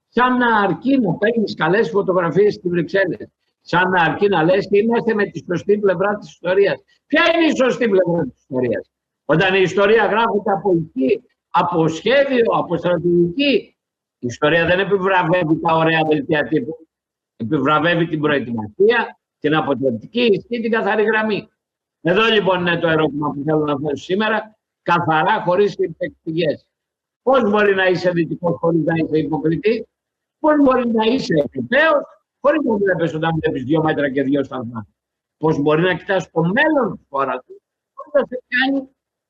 Σαν να αρκεί να παίρνεις καλές φωτογραφίες στις Βρυξέλλες. Σαν να αρκεί να λες και είμαστε με τη σωστή πλευρά της ιστορίας. Ποια είναι η σωστή πλευρά της ιστορίας? Όταν η ιστορία γράφεται από εκεί, από σχέδιο, από στρατηγική, η ιστορία δεν επιβραβεύει τα ωραία δελτία τύπου. Επιβραβεύει την προετοιμασία, την αποτρεπτική ισχύ, την καθαρή γραμμή. Εδώ λοιπόν είναι το ερώτημα που θέλω να θέσω σήμερα, καθαρά, χωρίς υπεκφυγές. Πώς μπορεί να είσαι δυτικός χωρίς να είσαι υποκριτής? Πώς μπορεί να είσαι Ευρωπαίος χωρίς να βλέπεις όταν βλέπεις 2 μέτρα και 2 σταθμά? Πώς μπορεί να κοιτάς το μέλλον της χώρας του χωρίς να σε κάνει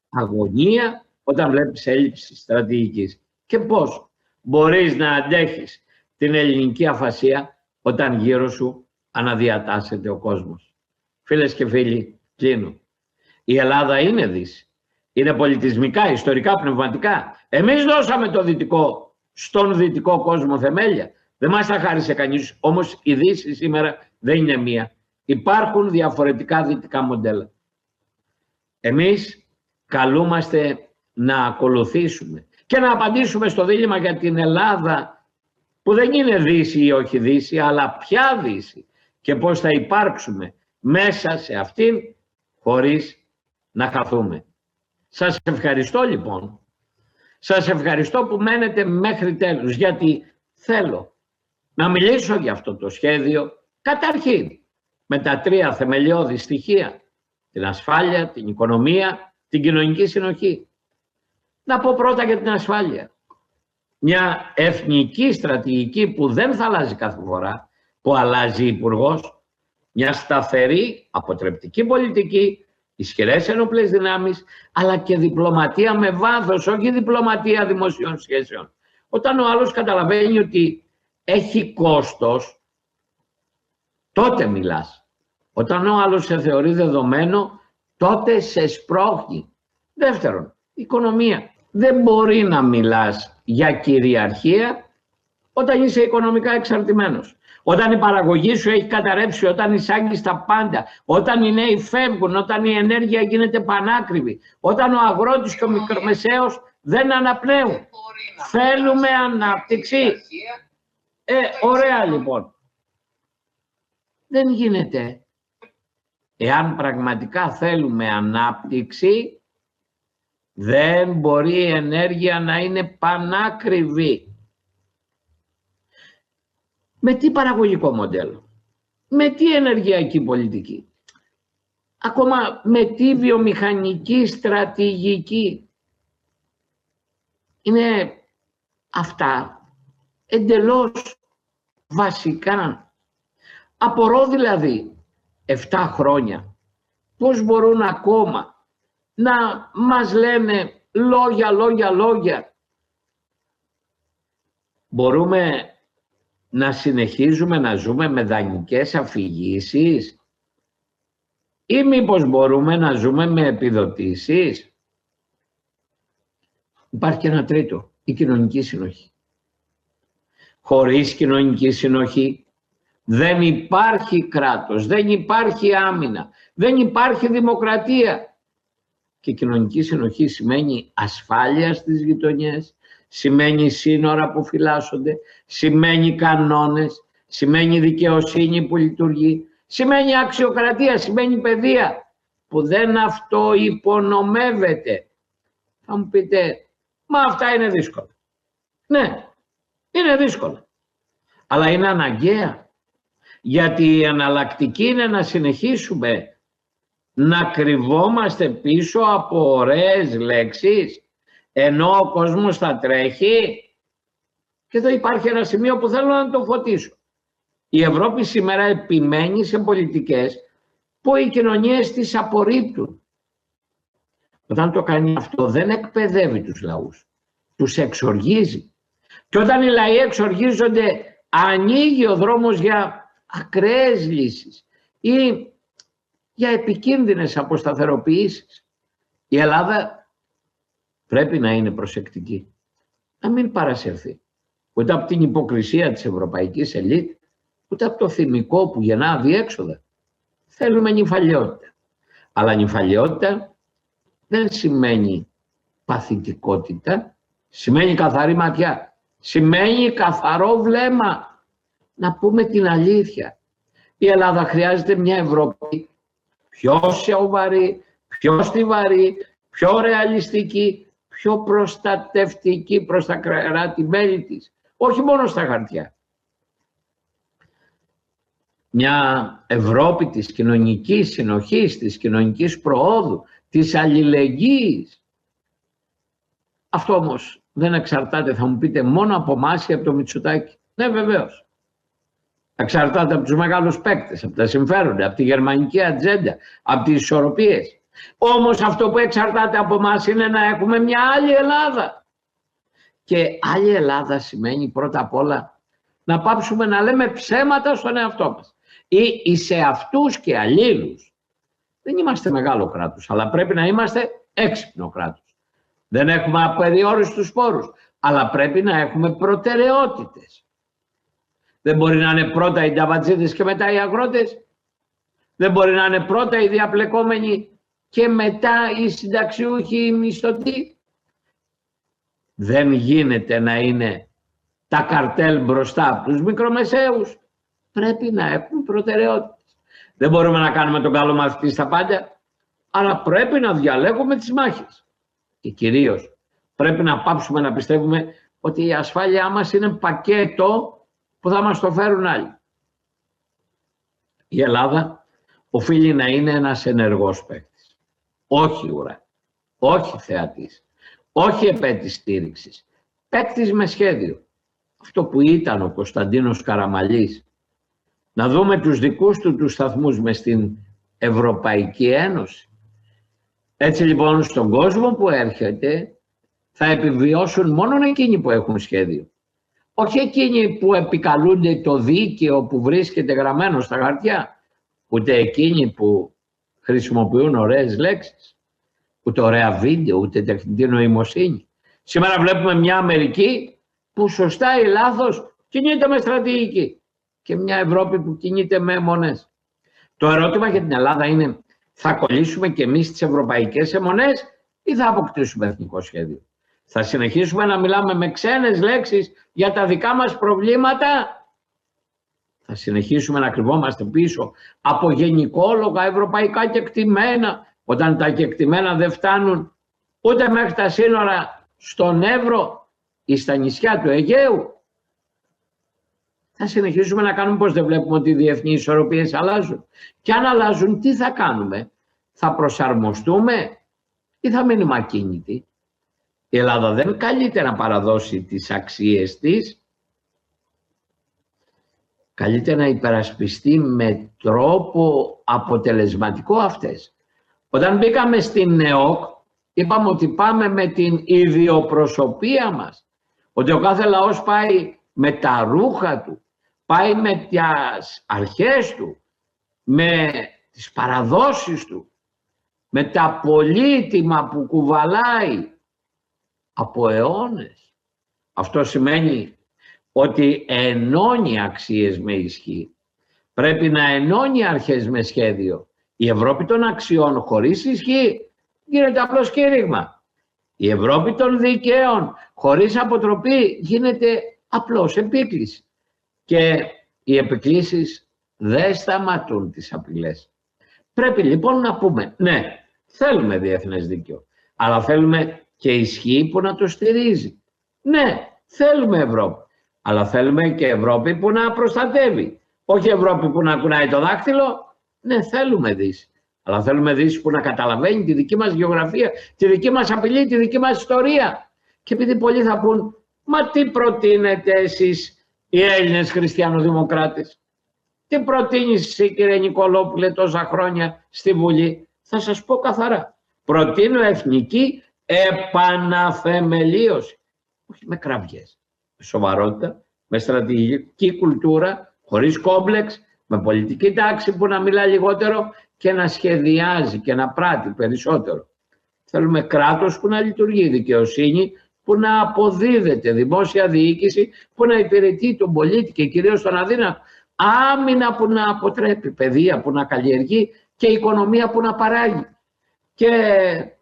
αγωνία όταν βλέπεις έλλειψη στρατηγικής? Και πώς μπορείς να αντέχεις την ελληνική αφασία όταν γύρω σου αναδιατάσσεται ο κόσμος? Φίλες και φίλοι, κλείνω. Η Ελλάδα είναι Δύση. Είναι πολιτισμικά, ιστορικά, πνευματικά. Εμείς δώσαμε το δυτικό, στον δυτικό κόσμο θεμέλια. Δεν μας τα χάρισε κανείς. Όμως η Δύση σήμερα δεν είναι μία. Υπάρχουν διαφορετικά δυτικά μοντέλα. Εμείς καλούμαστε να ακολουθήσουμε και να απαντήσουμε στο δίλημμα για την Ελλάδα, που δεν είναι Δύση ή όχι Δύση, αλλά ποια Δύση, και πώς θα υπάρξουμε μέσα σε αυτήν χωρίς να χαθούμε. Σας ευχαριστώ λοιπόν. Σας ευχαριστώ που μένετε μέχρι τέλους, γιατί θέλω να μιλήσω για αυτό το σχέδιο καταρχήν με τα 3 θεμελιώδη στοιχεία: την ασφάλεια, την οικονομία, την κοινωνική συνοχή. Να πω πρώτα για την ασφάλεια. Μια εθνική στρατηγική που δεν θα αλλάζει κάθε φορά που αλλάζει υπουργός. Μια σταθερή, αποτρεπτική πολιτική, ισχυρές ενόπλες δυνάμεις, αλλά και διπλωματία με βάθος, όχι διπλωματία δημοσίων σχέσεων. Όταν ο άλλος καταλαβαίνει ότι έχει κόστος, τότε μιλάς. Όταν ο άλλος σε θεωρεί δεδομένο, τότε σε σπρώχνει. Δεύτερον, οικονομία. Δεν μπορεί να μιλάς για κυριαρχία όταν είσαι οικονομικά εξαρτημένος. Όταν η παραγωγή σου έχει καταρρεύσει, όταν εισάγεις τα πάντα, όταν οι νέοι φεύγουν, όταν η ενέργεια γίνεται πανάκριβη, όταν ο αγρότης και ο μικρομεσαίος δεν αναπνέουν. Θέλουμε ανάπτυξη. Ωραία λοιπόν. Δεν γίνεται. Εάν πραγματικά θέλουμε ανάπτυξη, δεν μπορεί η ενέργεια να είναι πανάκριβη. Με τι παραγωγικό μοντέλο, με τι ενεργειακή πολιτική, ακόμα με τι βιομηχανική στρατηγική? Είναι αυτά εντελώς βασικά. Απορώ δηλαδή 7 χρόνια πώς μπορούν ακόμα να μας λένε λόγια. Μπορούμε να συνεχίζουμε να ζούμε με δανεικές αφηγήσεις ή μήπως μπορούμε να ζούμε με επιδοτήσεις? Υπάρχει και ένα τρίτο, η κοινωνική συνοχή. Χωρίς κοινωνική συνοχή δεν υπάρχει κράτος, δεν υπάρχει άμυνα, δεν υπάρχει δημοκρατία. Και κοινωνική συνοχή σημαίνει ασφάλεια στις γειτονιές, σημαίνει σύνορα που φυλάσσονται, σημαίνει κανόνες, σημαίνει δικαιοσύνη που λειτουργεί, σημαίνει αξιοκρατία, σημαίνει παιδεία, που δεν αυτό υπονομεύεται. Θα μου πείτε, μα αυτά είναι δύσκολα. Ναι, είναι δύσκολα, αλλά είναι αναγκαία, γιατί η εναλλακτική είναι να συνεχίσουμε να κρυβόμαστε πίσω από ωραίες λέξεις, ενώ ο κόσμος θα τρέχει. Και εδώ υπάρχει ένα σημείο που θέλω να το φωτίσω. Η Ευρώπη σήμερα επιμένει σε πολιτικές που οι κοινωνίες τις απορρίπτουν. Όταν το κάνει αυτό δεν εκπαιδεύει τους λαούς, τους εξοργίζει. Και όταν οι λαοί εξοργίζονται, ανοίγει ο δρόμος για ακραίες λύσεις ή για επικίνδυνες αποσταθεροποιήσεις. Η Ελλάδα πρέπει να είναι προσεκτική, να μην παρασυρθεί ούτε από την υποκρισία της ευρωπαϊκής ελίτ, ούτε από το θυμικό που γεννά αδιέξοδα. Θέλουμε νηφαλιότητα. Αλλά νηφαλιότητα δεν σημαίνει παθητικότητα, Σημαίνει καθαρή ματιά. Σημαίνει καθαρό βλέμμα. Να πούμε την αλήθεια. Η Ελλάδα χρειάζεται μια Ευρώπη πιο σοβαρή, πιο στιβαρή, πιο ρεαλιστική, πιο προστατευτική προς τα κράτη-μέλη της. Όχι μόνο στα χαρτιά. Μια Ευρώπη της κοινωνικής συνοχής, της κοινωνικής προόδου, της αλληλεγγύης. Αυτό όμως δεν εξαρτάται, θα μου πείτε, μόνο από εμάς και από το Μητσοτάκη. Ναι, βεβαίως. Εξαρτάται από τους μεγάλους παίκτες, από τα συμφέροντα, από τη γερμανική ατζέντα, από τις ισορροπίες. Όμως αυτό που εξαρτάται από εμάς είναι να έχουμε μια άλλη Ελλάδα. Και άλλη Ελλάδα σημαίνει πρώτα απ' όλα να πάψουμε να λέμε ψέματα στον εαυτό μας. Ή σε αυτούς και αλλήλους. Δεν είμαστε μεγάλο κράτος, αλλά πρέπει να είμαστε έξυπνο κράτος. Δεν έχουμε απεριόριστους πόρους, αλλά πρέπει να έχουμε προτεραιότητες. Δεν μπορεί να είναι πρώτα οι ταβατζίδες και μετά οι αγρότες. Δεν μπορεί να είναι πρώτα οι διαπλεκόμενοι και μετά οι συνταξιούχοι, οι μισθωτοί. Δεν γίνεται να είναι τα καρτέλ μπροστά από τους μικρομεσαίους. Πρέπει να έχουν προτεραιότητες. Δεν μπορούμε να κάνουμε τον καλό μαθητή στα πάντα, αλλά πρέπει να διαλέγουμε τις μάχες. Και κυρίως πρέπει να πάψουμε να πιστεύουμε ότι η ασφάλειά μας είναι πακέτο που θα μας το φέρουν άλλοι. Η Ελλάδα οφείλει να είναι ένας ενεργός παίκτης. Όχι ουρά, όχι θεατής, όχι επέτης στήριξης. Παίκτης με σχέδιο. Αυτό που ήταν ο Κωνσταντίνος Καραμαλής. Να δούμε τους δικούς του τους σταθμούς μες στην Ευρωπαϊκή Ένωση. Έτσι λοιπόν στον κόσμο που έρχεται θα επιβιώσουν μόνο εκείνοι που έχουν σχέδιο. Όχι εκείνοι που επικαλούνται το δίκαιο που βρίσκεται γραμμένο στα χαρτιά, ούτε εκείνοι που χρησιμοποιούν ωραίες λέξεις, ούτε ωραία βίντεο, ούτε τεχνητή νοημοσύνη. Σήμερα βλέπουμε μια Αμερική που σωστά ή λάθος κινείται με στρατηγική και μια Ευρώπη που κινείται με αιμονές. Το ερώτημα για την Ελλάδα είναι, θα κολλήσουμε και εμείς τις ευρωπαϊκές αιμονές ή θα αποκτήσουμε εθνικό σχέδιο? Θα συνεχίσουμε να μιλάμε με ξένες λέξεις για τα δικά μας προβλήματα? Θα συνεχίσουμε να κρυβόμαστε πίσω από γενικόλογα ευρωπαϊκά κεκτημένα, όταν τα κεκτημένα δεν φτάνουν ούτε μέχρι τα σύνορα στον Εύρο ή στα νησιά του Αιγαίου? Θα συνεχίσουμε να κάνουμε πως δεν βλέπουμε ότι οι διεθνείς ισορροπίες αλλάζουν? Και αν αλλάζουν, τι θα κάνουμε? Θα προσαρμοστούμε ή θα μείνουμε ακίνητοι? Η Ελλάδα δεν καλείται να παραδώσει τις αξίες της. Καλείται να υπερασπιστεί με τρόπο αποτελεσματικό αυτές. Όταν μπήκαμε στην ΕΟΚ, είπαμε ότι πάμε με την ιδιοπροσωπία μας. Ότι ο κάθε λαός πάει με τα ρούχα του, πάει με τις αρχές του, με τις παραδόσεις του, με τα πολύτιμα που κουβαλάει από αιώνες. Αυτό σημαίνει ότι ενώνει αξίες με ισχύ. Πρέπει να ενώνει αρχές με σχέδιο. Η Ευρώπη των αξιών χωρίς ισχύ γίνεται απλώς κήρυγμα. Η Ευρώπη των δικαίων χωρίς αποτροπή γίνεται απλώς επίκληση. Και οι επικλήσεις δεν σταματούν τις απειλές. Πρέπει λοιπόν να πούμε, ναι, θέλουμε διεθνές δίκαιο, αλλά θέλουμε και ισχύ που να το στηρίζει. Ναι, θέλουμε Ευρώπη, αλλά θέλουμε και Ευρώπη που να προστατεύει. Όχι Ευρώπη που να κουνάει το δάχτυλο. Ναι, θέλουμε Δύση, αλλά θέλουμε Δύση που να καταλαβαίνει τη δική μας γεωγραφία, τη δική μας απειλή, τη δική μας ιστορία. Και επειδή πολλοί θα πούν, μα τι προτείνετε εσείς οι Έλληνες χριστιανοδημοκράτες? Τι προτείνεις εσύ, κύριε Νικολόπουλε, τόσα χρόνια στη Βουλή? Θα σας πω καθαρά. Προτείνω εθνική επαναθεμελίωση. Όχι με κραυγές. Με σοβαρότητα, με στρατηγική κουλτούρα, χωρίς κόμπλεξ, με πολιτική τάξη που να μιλά λιγότερο και να σχεδιάζει και να πράττει περισσότερο. Θέλουμε κράτος που να λειτουργεί, δικαιοσύνη που να αποδίδεται, δημόσια διοίκηση που να υπηρετεί τον πολίτη και κυρίως τον αδύναμο, άμυνα που να αποτρέπει, παιδεία που να καλλιεργεί και οικονομία που να παράγει. Και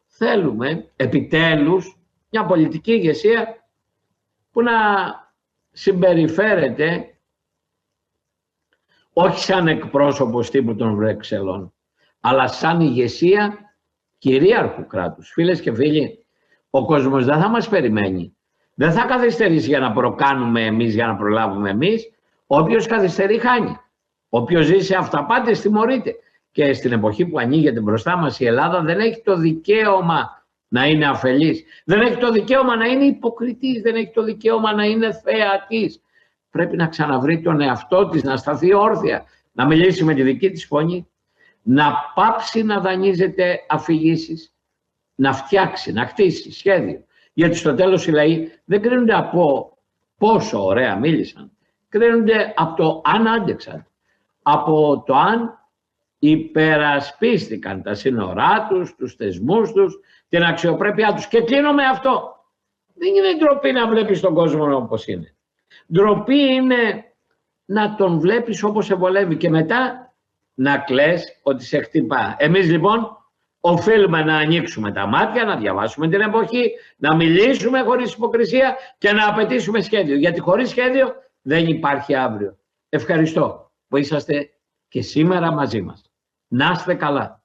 θέλουμε επιτέλους μια πολιτική ηγεσία που να συμπεριφέρεται όχι σαν εκπρόσωπος τύπου των Βρυξελών, αλλά σαν ηγεσία κυρίαρχου κράτους. Φίλες και φίλοι, ο κόσμος δεν θα μας περιμένει. Δεν θα καθυστερήσει για να προκάνουμε εμείς, για να προλάβουμε εμείς. Όποιος καθυστερεί χάνει. Όποιος ζει σε αυταπάτες τιμωρείται. Και στην εποχή που ανοίγεται μπροστά μας η Ελλάδα δεν έχει το δικαίωμα να είναι αφελής. Δεν έχει το δικαίωμα να είναι υποκριτής. Δεν έχει το δικαίωμα να είναι θεατής. Πρέπει να ξαναβρει τον εαυτό της, να σταθεί όρθια, να μιλήσει με τη δική της φωνή, να πάψει να δανείζεται αφηγήσεις, να φτιάξει, να χτίσει σχέδιο. Γιατί στο τέλος οι λαοί δεν κρίνονται από πόσο ωραία μίλησαν. Κρίνονται από το αν άντεξαν, από το αν υπερασπίστηκαν τα σύνορά τους, τους θεσμούς τους, την αξιοπρέπειά τους. Και κλείνω με αυτό. Δεν είναι ντροπή να βλέπεις τον κόσμο όπως είναι. Ντροπή είναι να τον βλέπεις όπως σε βολεύει και μετά να κλαις ότι σε χτυπά. Εμείς λοιπόν οφείλουμε να ανοίξουμε τα μάτια, να διαβάσουμε την εποχή, να μιλήσουμε χωρίς υποκρισία και να απαιτήσουμε σχέδιο. Γιατί χωρίς σχέδιο δεν υπάρχει αύριο. Ευχαριστώ που είσαστε και σήμερα μαζί μας. Να είστε καλά.